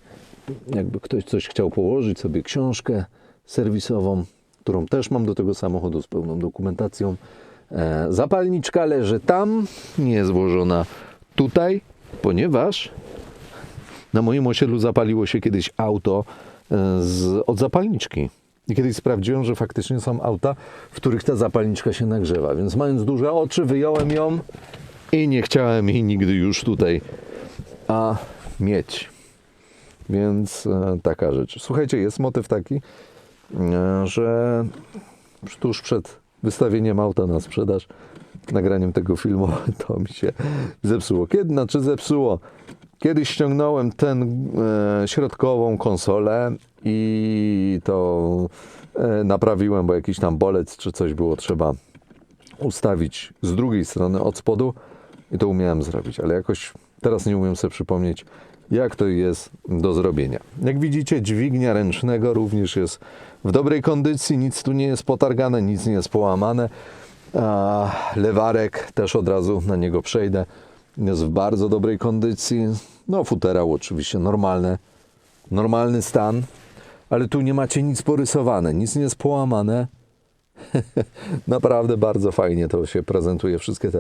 jakby ktoś coś chciał położyć, sobie książkę serwisową, którą też mam do tego samochodu z pełną dokumentacją. Zapalniczka leży tam, nie jest włożona tutaj, ponieważ na moim osiedlu zapaliło się kiedyś auto od zapalniczki. I kiedyś sprawdziłem, że faktycznie są auta, w których ta zapalniczka się nagrzewa. Więc mając duże oczy, wyjąłem ją i nie chciałem jej nigdy już tutaj mieć. Więc taka rzecz. Słuchajcie, jest motyw taki, że tuż przed wystawieniem auta na sprzedaż, nagraniem tego filmu, to mi się zepsuło. Zepsuło? Kiedyś ściągnąłem środkową konsolę i to naprawiłem, bo jakiś tam bolec czy coś było trzeba ustawić z drugiej strony od spodu i to umiałem zrobić, ale jakoś teraz nie umiem sobie przypomnieć, jak to jest do zrobienia. Jak widzicie, dźwignia ręcznego również jest w dobrej kondycji, nic tu nie jest potargane, nic nie jest połamane. Lewarek, też od razu na niego przejdę, jest w bardzo dobrej kondycji. No futerał oczywiście normalny stan, ale tu nie macie nic porysowane, nic nie jest połamane. Naprawdę bardzo fajnie to się prezentuje, wszystkie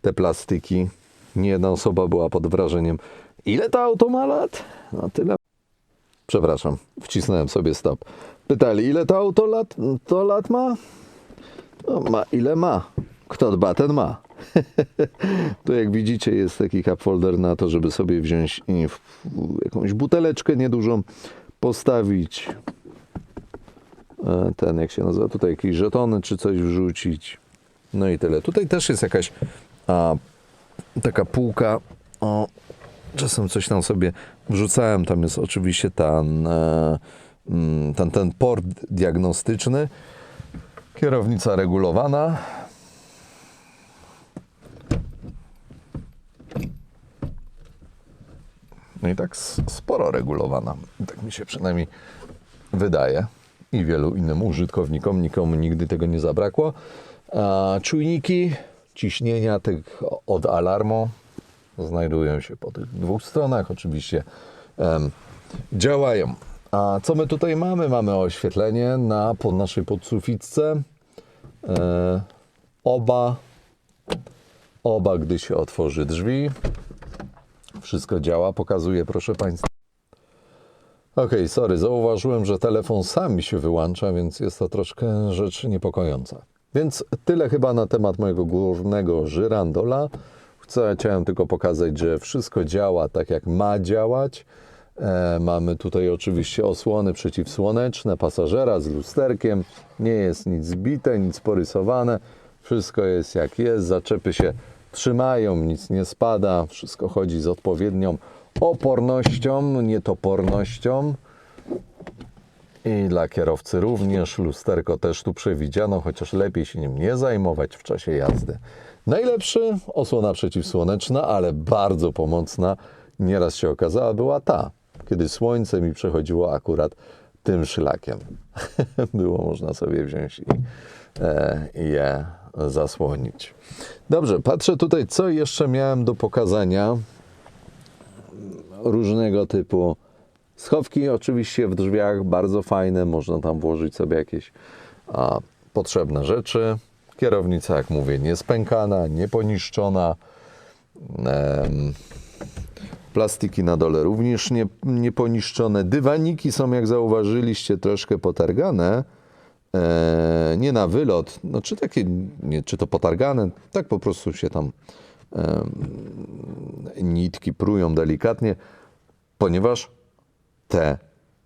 te plastiki. Nie jedna osoba była pod wrażeniem. Ile to auto ma lat? No tyle. Przepraszam, wcisnąłem sobie stop. Pytali, ile to auto lat ma? No, ma ile ma. Kto dba, ten ma. To jak widzicie, jest taki cup holder na to, żeby sobie wziąć jakąś buteleczkę niedużą, postawić jak się nazywa, tutaj jakieś żetony czy coś wrzucić. No i tyle. Tutaj też jest jakaś taka półka. Czasem coś tam sobie wrzucałem. Tam jest oczywiście ten port diagnostyczny. Kierownica regulowana. No i tak sporo regulowana. Tak mi się przynajmniej wydaje. I wielu innym użytkownikom, nikomu nigdy tego nie zabrakło. Czujniki ciśnienia tych od alarmu znajdują się po tych dwóch stronach. Oczywiście działają. A co my tutaj mamy? Mamy oświetlenie na naszej podsuficce. Oba, gdy się otworzy drzwi. Wszystko działa, pokazuję, proszę Państwa. Okej, sorry, zauważyłem, że telefon sam mi się wyłącza, więc jest to troszkę rzecz niepokojąca. Więc tyle chyba na temat mojego górnego żyrandola. Chciałem tylko pokazać, że wszystko działa tak, jak ma działać. Mamy tutaj oczywiście osłony przeciwsłoneczne, pasażera z lusterkiem. Nie jest nic zbite, nic porysowane. Wszystko jest jak jest, zaczepy się trzymają, nic nie spada. Wszystko chodzi z odpowiednią opornością, nietopornością. I dla kierowcy również. Lusterko też tu przewidziano, chociaż lepiej się nim nie zajmować w czasie jazdy. Najlepszy osłona przeciwsłoneczna, ale bardzo pomocna. Nieraz się okazała, była ta, kiedy słońce mi przechodziło akurat tym szlakiem. Było można sobie wziąć i je zasłonić. Dobrze, patrzę tutaj, co jeszcze miałem do pokazania. Różnego typu schowki oczywiście w drzwiach, bardzo fajne, można tam włożyć sobie jakieś potrzebne rzeczy. Kierownica, jak mówię, niespękana, nieponiszczona. Plastiki na dole również nieponiszczone. Dywaniki są, jak zauważyliście, troszkę potargane. Nie na wylot, no czy takie, nie, czy to potargane, tak po prostu się tam nitki prują delikatnie, ponieważ te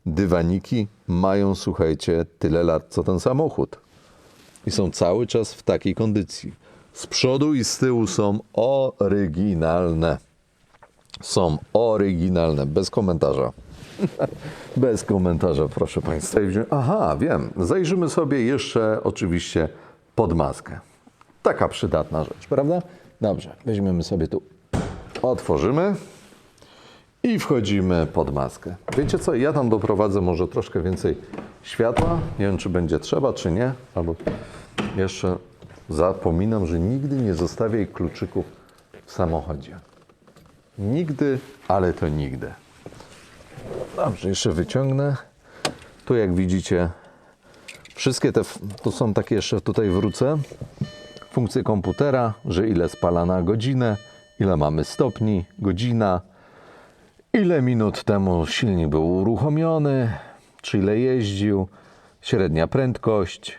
dywaniki mają, słuchajcie, tyle lat, co ten samochód. i są cały czas w takiej kondycji. Z przodu i z tyłu są oryginalne. Są oryginalne, bez komentarza. Bez komentarza, proszę Państwa. Aha, wiem. Zajrzymy sobie jeszcze oczywiście pod maskę. Taka przydatna rzecz, prawda? Dobrze, weźmiemy sobie tu, otworzymy i wchodzimy pod maskę. Wiecie co, ja tam doprowadzę może troszkę więcej światła. Nie wiem, czy będzie trzeba, czy nie. Albo jeszcze zapominam, że nigdy nie zostawiaj kluczyków w samochodzie. Nigdy, ale to nigdy. Dobrze, jeszcze wyciągnę. Tu jak widzicie, wszystkie te, to są takie, jeszcze tutaj wrócę, funkcje komputera, że ile spala na godzinę, ile mamy stopni, godzina, ile minut temu silnik był uruchomiony, czy ile jeździł, średnia prędkość,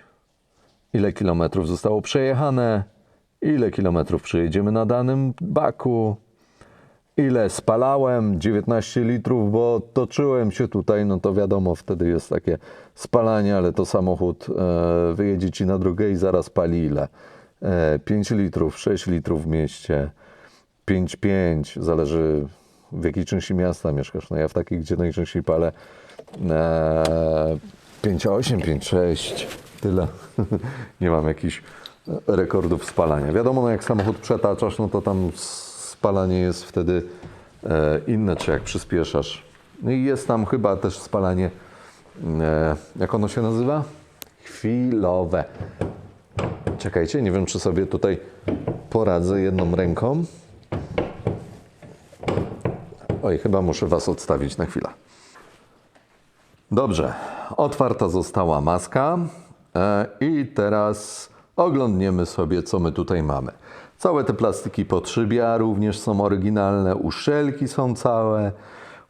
ile kilometrów zostało przejechane, ile kilometrów przejedziemy na danym baku, ile spalałem, 19 litrów, bo toczyłem się tutaj, no to wiadomo, wtedy jest takie spalanie, ale to samochód wyjedzie Ci na drogę i zaraz pali ile? 5 litrów, 6 litrów w mieście, 5,5, zależy w jakiej części miasta mieszkasz. No ja w takiej, gdzie najczęściej palę 5,8, 5,6, tyle. Nie mam jakichś rekordów spalania. Wiadomo, no jak samochód przetaczasz, no to tam spalanie jest wtedy inne, czy jak przyspieszasz. No i jest tam chyba też spalanie, jak ono się nazywa? Chwilowe. Czekajcie, nie wiem, czy sobie tutaj poradzę jedną ręką. Oj, chyba muszę Was odstawić na chwilę. Dobrze, otwarta została maska i teraz oglądniemy sobie, co my tutaj mamy. Całe te plastiki podszybia również są oryginalne, uszczelki są całe,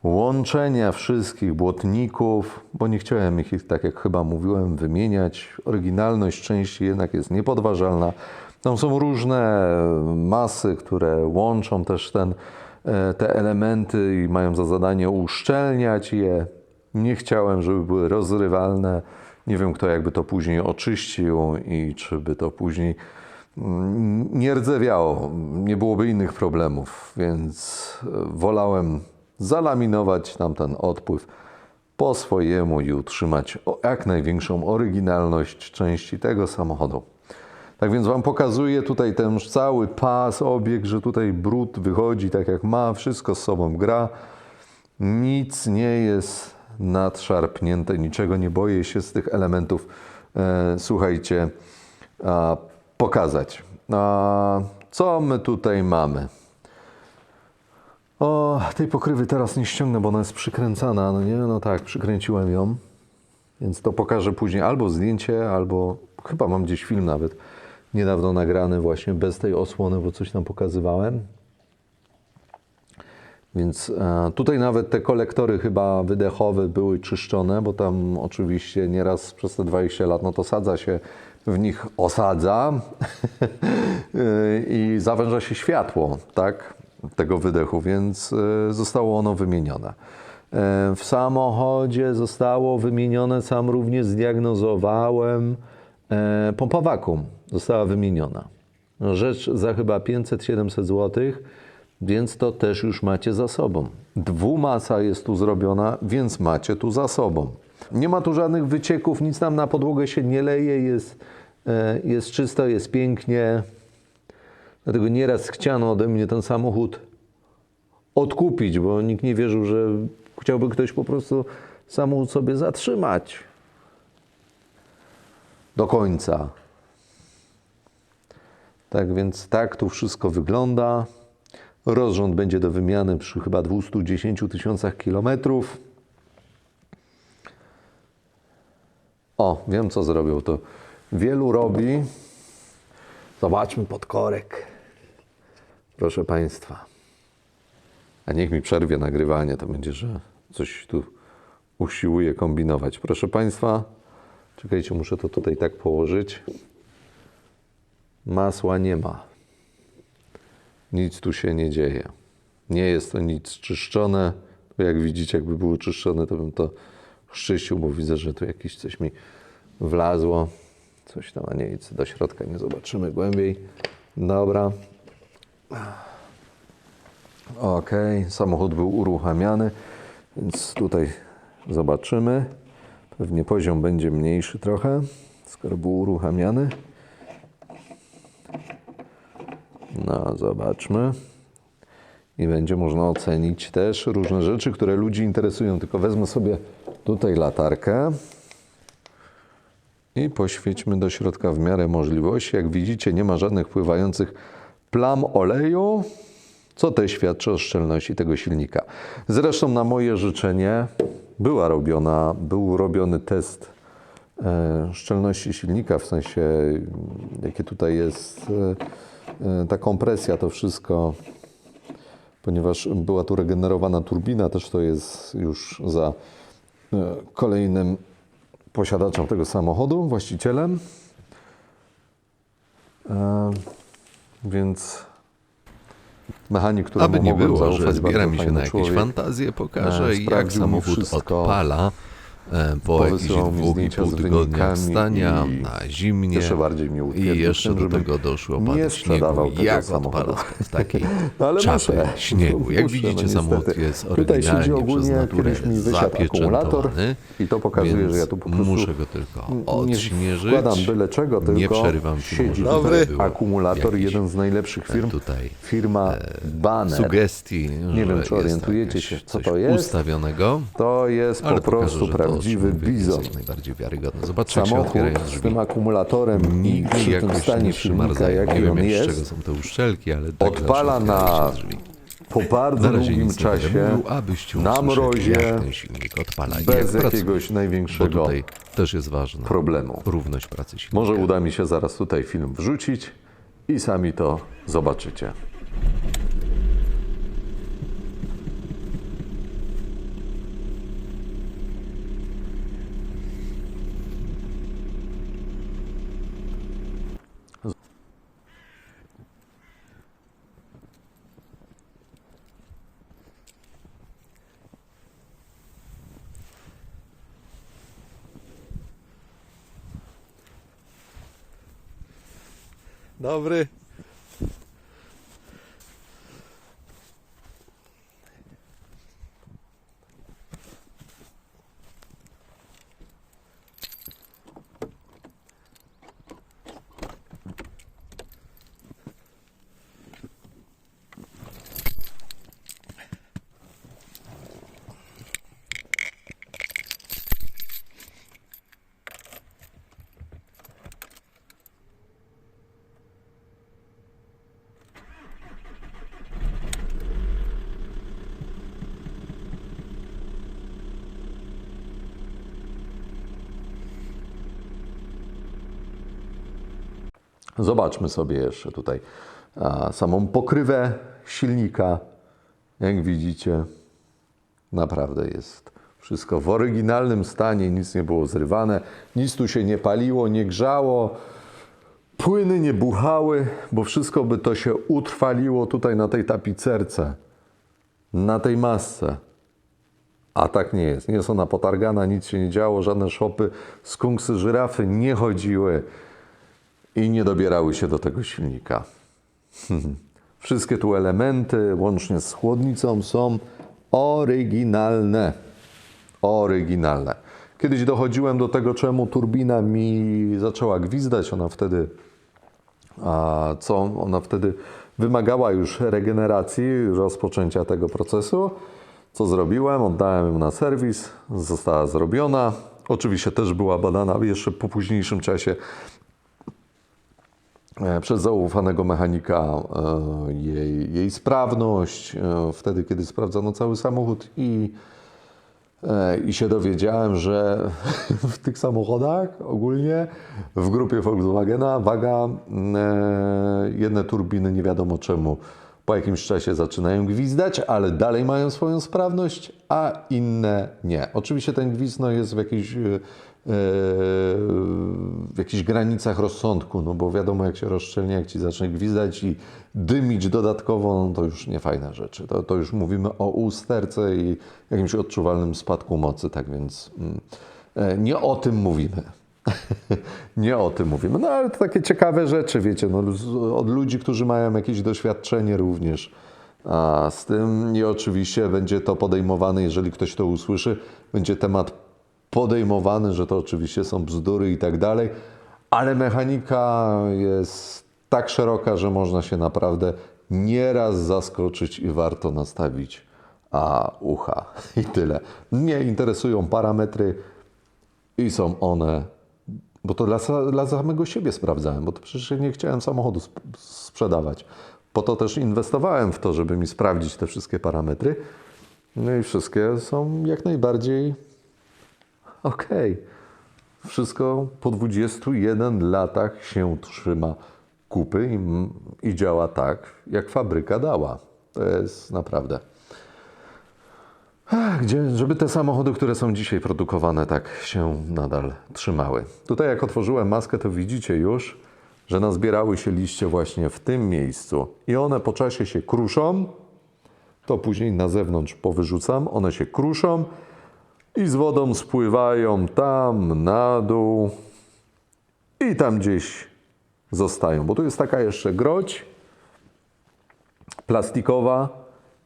łączenia wszystkich błotników, bo nie chciałem ich, tak jak chyba mówiłem, wymieniać. Oryginalność części jednak jest niepodważalna. Tam są różne masy, które łączą też te elementy i mają za zadanie uszczelniać je. Nie chciałem, żeby były rozrywalne. Nie wiem, kto jakby to później oczyścił i czy by to później nie rdzewiało, nie byłoby innych problemów, więc wolałem zalaminować tamten odpływ po swojemu i utrzymać jak największą oryginalność części tego samochodu. Tak więc Wam pokazuję tutaj ten cały pas, obieg, że tutaj brud wychodzi tak jak ma, wszystko z sobą gra, nic nie jest nadszarpnięte, niczego nie boję się z tych elementów, słuchajcie, pokazać. Co my tutaj mamy? O, tej pokrywy teraz nie ściągnę, bo ona jest przykręcana, no nie? No tak, przykręciłem ją, więc to pokażę później albo zdjęcie, albo chyba mam gdzieś film nawet niedawno nagrany właśnie bez tej osłony, bo coś tam pokazywałem. Więc tutaj nawet te kolektory chyba wydechowe były czyszczone, bo tam oczywiście nieraz przez te 20 lat, no to sadza się w nich osadza i zawęża się światło, tak, tego wydechu, więc zostało ono wymienione. W samochodzie zostało wymienione, sam również zdiagnozowałem, pompa vacuum została wymieniona. Rzecz za chyba 500-700 zł, więc to też już macie za sobą. Dwumasa jest tu zrobiona, więc macie tu za sobą. Nie ma tu żadnych wycieków, nic tam na podłogę się nie leje, jest czysto, jest pięknie. Dlatego nieraz chciano ode mnie ten samochód odkupić, bo nikt nie wierzył, że chciałby ktoś po prostu samochód sobie zatrzymać do końca. Tak więc tak tu wszystko wygląda. Rozrząd będzie do wymiany przy chyba 210 000 kilometrów. O, wiem co zrobił. To wielu robi. Zobaczmy podkorek. Proszę Państwa. A niech mi przerwie nagrywanie, to będzie, że coś tu usiłuje kombinować. Proszę Państwa, czekajcie, muszę to tutaj tak położyć. Masła nie ma. Nic tu się nie dzieje. Nie jest to nic czyszczone. Jak widzicie, jakby było czyszczone, to bym to czyścił, bo widzę, że tu jakieś coś mi wlazło. Coś tam, a nie, nic do środka nie zobaczymy głębiej. Dobra. Ok, samochód był uruchamiany, więc tutaj zobaczymy. Pewnie poziom będzie mniejszy trochę, skoro był uruchamiany. No, zobaczmy. I będzie można ocenić też różne rzeczy, które ludzi interesują. Tylko wezmę sobie tutaj latarkę i poświećmy do środka w miarę możliwości. Jak widzicie, nie ma żadnych pływających plam oleju, co też świadczy o szczelności tego silnika. Zresztą na moje życzenie był robiony test szczelności silnika, w sensie jakie tutaj jest ta kompresja, to wszystko, ponieważ była tu regenerowana turbina, też to jest już za kolejnym posiadaczem tego samochodu, właścicielem. Więc mechanik, któremu Aby nie mogłem było, zaufać, że zbiera bardzo mi się fajny na jakieś człowiek, fantazje, pokażę jak sprawdził mi samochód wszystko, odpala po jakichś powysyłał mi zdjęcia z 2,5 tygodnia wynikami stania i na zimnie jeszcze bardziej mnie utwierdził i jeszcze w tym, do żebym tego doszło nie opady sprzedawał śniegu. tego Jak samochodu. odpala z takiej No ale czapy muszę. śniegu. Jak Muszę, widzicie, no samochód niestety. jest Tutaj siedzi oryginalnie przez ogólnie, naturę kiedyś mi wysiadł akumulator zapieczętowany, i to pokazuje, więc że ja tu po prostu muszę go tylko nie odśnieżyć. wkładam byle czego, tylko nie przerywam filmu, siedzi żeby tutaj nie było akumulator, jakichś, jeden z najlepszych firm, tutaj firma Banner. sugestii, Nie że wiem, czy jest orientujecie jakaś się, co coś to jest. ustawionego. To jest Ale po prostu pokażę, że to, o czym prawdziwy mówię, jest bizon. jak najbardziej wiarygodne. Zobaczcie, jak się Samochód otwierają z drzwi. tym akumulatorem i Nigdy przy tym jakoś stanie nie silnika, przymarzają. jaki Nie wiem, on jak z czego jest, są te uszczelki, ale tak odpala zawsze otwierają na się drzwi. po bardzo Na razie długim nic nie będę czasie, mówił, abyście na usłyszeli, mrozie, jak ten silnik odpala i jak bez pracuje. jakiegoś Bo największego tutaj też jest ważna problemu. równość pracy silnika. Może uda mi się zaraz tutaj film wrzucić i sami to zobaczycie. Dobry. Zobaczmy sobie jeszcze tutaj samą pokrywę silnika. Jak widzicie, naprawdę jest wszystko w oryginalnym stanie, nic nie było zrywane, nic tu się nie paliło, nie grzało, płyny nie buchały, bo wszystko by to się utrwaliło tutaj na tej tapicerce, na tej masce. A tak nie jest. Nie jest ona potargana, nic się nie działo, żadne szopy, skunksy, żyrafy nie chodziły i nie dobierały się do tego silnika. Wszystkie tu elementy, łącznie z chłodnicą, są oryginalne. Oryginalne. Kiedyś dochodziłem do tego, czemu turbina mi zaczęła gwizdać. Ona wtedy wymagała już regeneracji, rozpoczęcia tego procesu. Co zrobiłem? Oddałem ją na serwis, została zrobiona. Oczywiście też była badana jeszcze po późniejszym czasie przez zaufanego mechanika jej sprawność, wtedy kiedy sprawdzano cały samochód i się dowiedziałem, że w tych samochodach ogólnie w grupie Volkswagena jedne turbiny nie wiadomo czemu po jakimś czasie zaczynają gwizdać, ale dalej mają swoją sprawność, a inne nie. Oczywiście ten gwizd jest w jakichś granicach rozsądku, no bo wiadomo, jak się rozszczelni, jak ci zacznie gwizdać i dymić dodatkowo, no to już nie fajne rzeczy. To już mówimy o usterce i jakimś odczuwalnym spadku mocy, tak więc nie o tym mówimy. Nie o tym mówimy. No ale to takie ciekawe rzeczy, wiecie, no, od ludzi, którzy mają jakieś doświadczenie również z tym i oczywiście będzie to podejmowane, jeżeli ktoś to usłyszy, będzie temat podejmowany, że to oczywiście są bzdury i tak dalej, ale mechanika jest tak szeroka, że można się naprawdę nieraz zaskoczyć i warto nastawić ucha i tyle. Mnie interesują parametry i są one, bo to dla samego siebie sprawdzałem, bo to przecież nie chciałem samochodu sprzedawać. Po to też inwestowałem w to, żeby mi sprawdzić te wszystkie parametry. No i wszystkie są jak najbardziej okej. Wszystko po 21 latach się trzyma kupy i działa tak, jak fabryka dała. To jest naprawdę... Żeby te samochody, które są dzisiaj produkowane, tak się nadal trzymały. Tutaj jak otworzyłem maskę, to widzicie już, że nazbierały się liście właśnie w tym miejscu. I one po czasie się kruszą, to później na zewnątrz powyrzucam, one się kruszą i z wodą spływają tam na dół i tam gdzieś zostają. Bo tu jest taka jeszcze groć plastikowa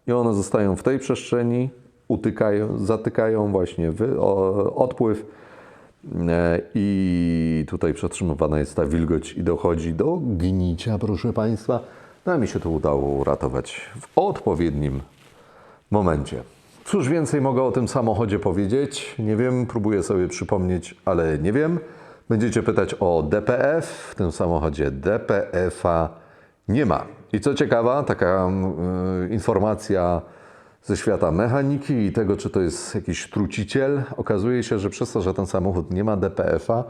i one zostają w tej przestrzeni, zatykają właśnie odpływ i tutaj przetrzymywana jest ta wilgoć i dochodzi do gnicia, proszę Państwa. No i mi się to udało uratować w odpowiednim momencie. Cóż więcej mogę o tym samochodzie powiedzieć? Nie wiem, próbuję sobie przypomnieć, ale nie wiem. Będziecie pytać o DPF. W tym samochodzie DPF-a nie ma. I co ciekawa, taka informacja ze świata mechaniki i tego, czy to jest jakiś truciciel. Okazuje się, że przez to, że ten samochód nie ma DPF-a,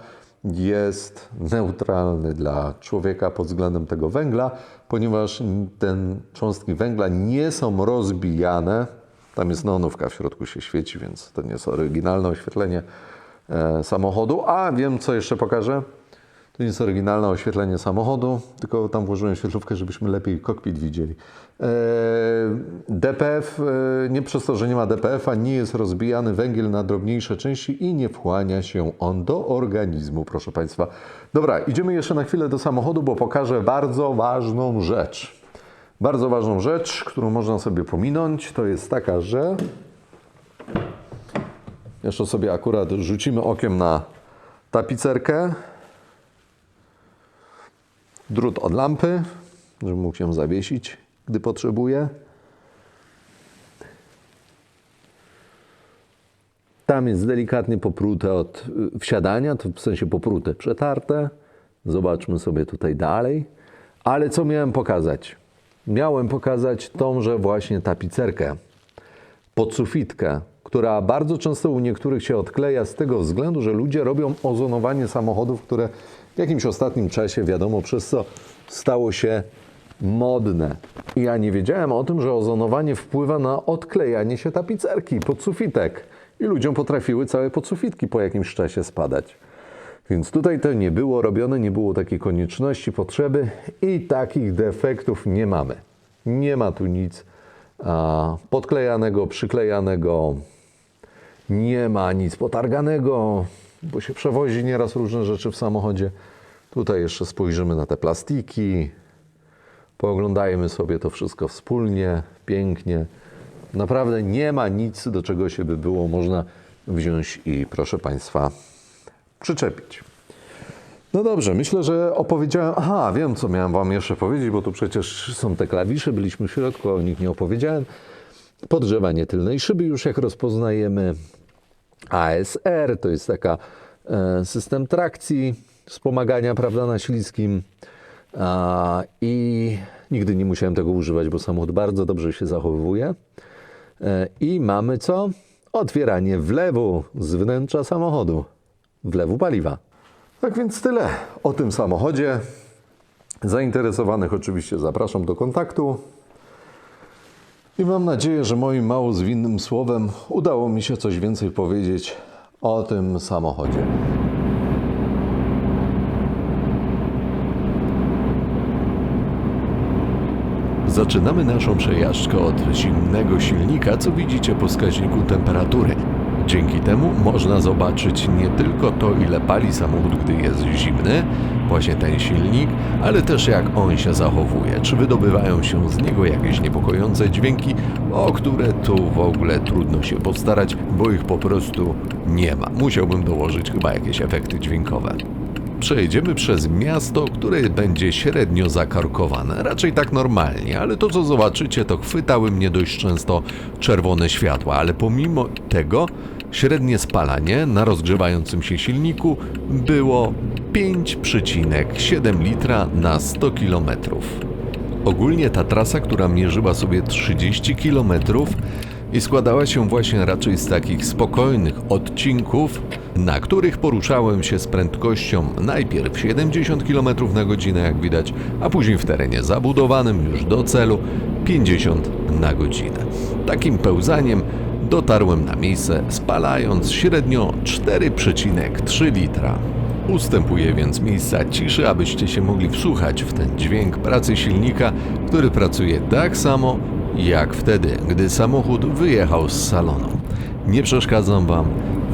jest neutralny dla człowieka pod względem tego węgla, ponieważ te cząstki węgla nie są rozbijane. Tam jest neonówka w środku się świeci, więc to nie jest oryginalne oświetlenie samochodu. A wiem, co jeszcze pokażę. To nie jest oryginalne oświetlenie samochodu, tylko tam włożyłem świetlówkę, żebyśmy lepiej kokpit widzieli. DPF, nie przez to, że nie ma DPF-a, nie jest rozbijany węgiel na drobniejsze części i nie wchłania się on do organizmu, proszę Państwa. Dobra, idziemy jeszcze na chwilę do samochodu, bo pokażę bardzo ważną rzecz. Bardzo ważną rzecz, którą można sobie pominąć, to jest taka, że jeszcze sobie akurat rzucimy okiem na tapicerkę. Drut od lampy, żebym mógł ją zawiesić, gdy potrzebuję. Tam jest delikatnie poprute od wsiadania, to w sensie poprute, przetarte. Zobaczmy sobie tutaj dalej. Ale co miałem pokazać? Miałem pokazać tąże właśnie tapicerkę, podsufitkę, która bardzo często u niektórych się odkleja z tego względu, że ludzie robią ozonowanie samochodów, które w jakimś ostatnim czasie, wiadomo przez co, stało się modne. I ja nie wiedziałem o tym, że ozonowanie wpływa na odklejanie się tapicerki, podsufitek. I ludziom potrafiły całe podsufitki po jakimś czasie spadać. Więc tutaj to nie było robione, nie było takiej konieczności, potrzeby i takich defektów nie mamy. Nie ma tu nic podklejanego, przyklejanego, nie ma nic potarganego, bo się przewozi nieraz różne rzeczy w samochodzie. Tutaj jeszcze spojrzymy na te plastiki, pooglądajmy sobie to wszystko wspólnie, pięknie. Naprawdę nie ma nic, do czego się by było można wziąć i, proszę Państwa, przyczepić. No dobrze, myślę, że opowiedziałem... Aha, wiem, co miałem Wam jeszcze powiedzieć, bo tu przecież są te klawisze, byliśmy w środku, a o nich nie opowiedziałem. Podgrzewanie tylnej szyby już jak rozpoznajemy. ASR to jest taka system trakcji, wspomagania, prawda, na śliskim. I nigdy nie musiałem tego używać, bo samochód bardzo dobrze się zachowuje. I mamy co? Otwieranie wlewu z wnętrza samochodu, wlewu paliwa. Tak więc tyle o tym samochodzie. Zainteresowanych oczywiście zapraszam do kontaktu. I mam nadzieję, że moim mało zwinnym słowem udało mi się coś więcej powiedzieć o tym samochodzie. Zaczynamy naszą przejażdżkę od zimnego silnika, co widzicie po wskaźniku temperatury. Dzięki temu można zobaczyć nie tylko to, ile pali samochód, gdy jest zimny, właśnie ten silnik, ale też jak on się zachowuje. Czy wydobywają się z niego jakieś niepokojące dźwięki, o które tu w ogóle trudno się postarać, bo ich po prostu nie ma. Musiałbym dołożyć chyba jakieś efekty dźwiękowe. Przejedziemy przez miasto, które będzie średnio zakarkowane, raczej tak normalnie, ale to co zobaczycie, to chwytały mnie dość często czerwone światła, ale pomimo tego średnie spalanie na rozgrzewającym się silniku było 5,7 litra na 100 km. Ogólnie ta trasa, która mierzyła sobie 30 km i składała się właśnie raczej z takich spokojnych odcinków, na których poruszałem się z prędkością najpierw 70 km na godzinę, jak widać, a później w terenie zabudowanym już do celu 50 na godzinę. Takim pełzaniem dotarłem na miejsce, spalając średnio 4,3 litra. Ustępuję więc miejsca ciszy, abyście się mogli wsłuchać w ten dźwięk pracy silnika, który pracuje tak samo jak wtedy, gdy samochód wyjechał z salonu. Nie przeszkadzam Wam,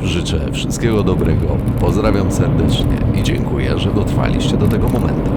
życzę wszystkiego dobrego, pozdrawiam serdecznie i dziękuję, że dotrwaliście do tego momentu.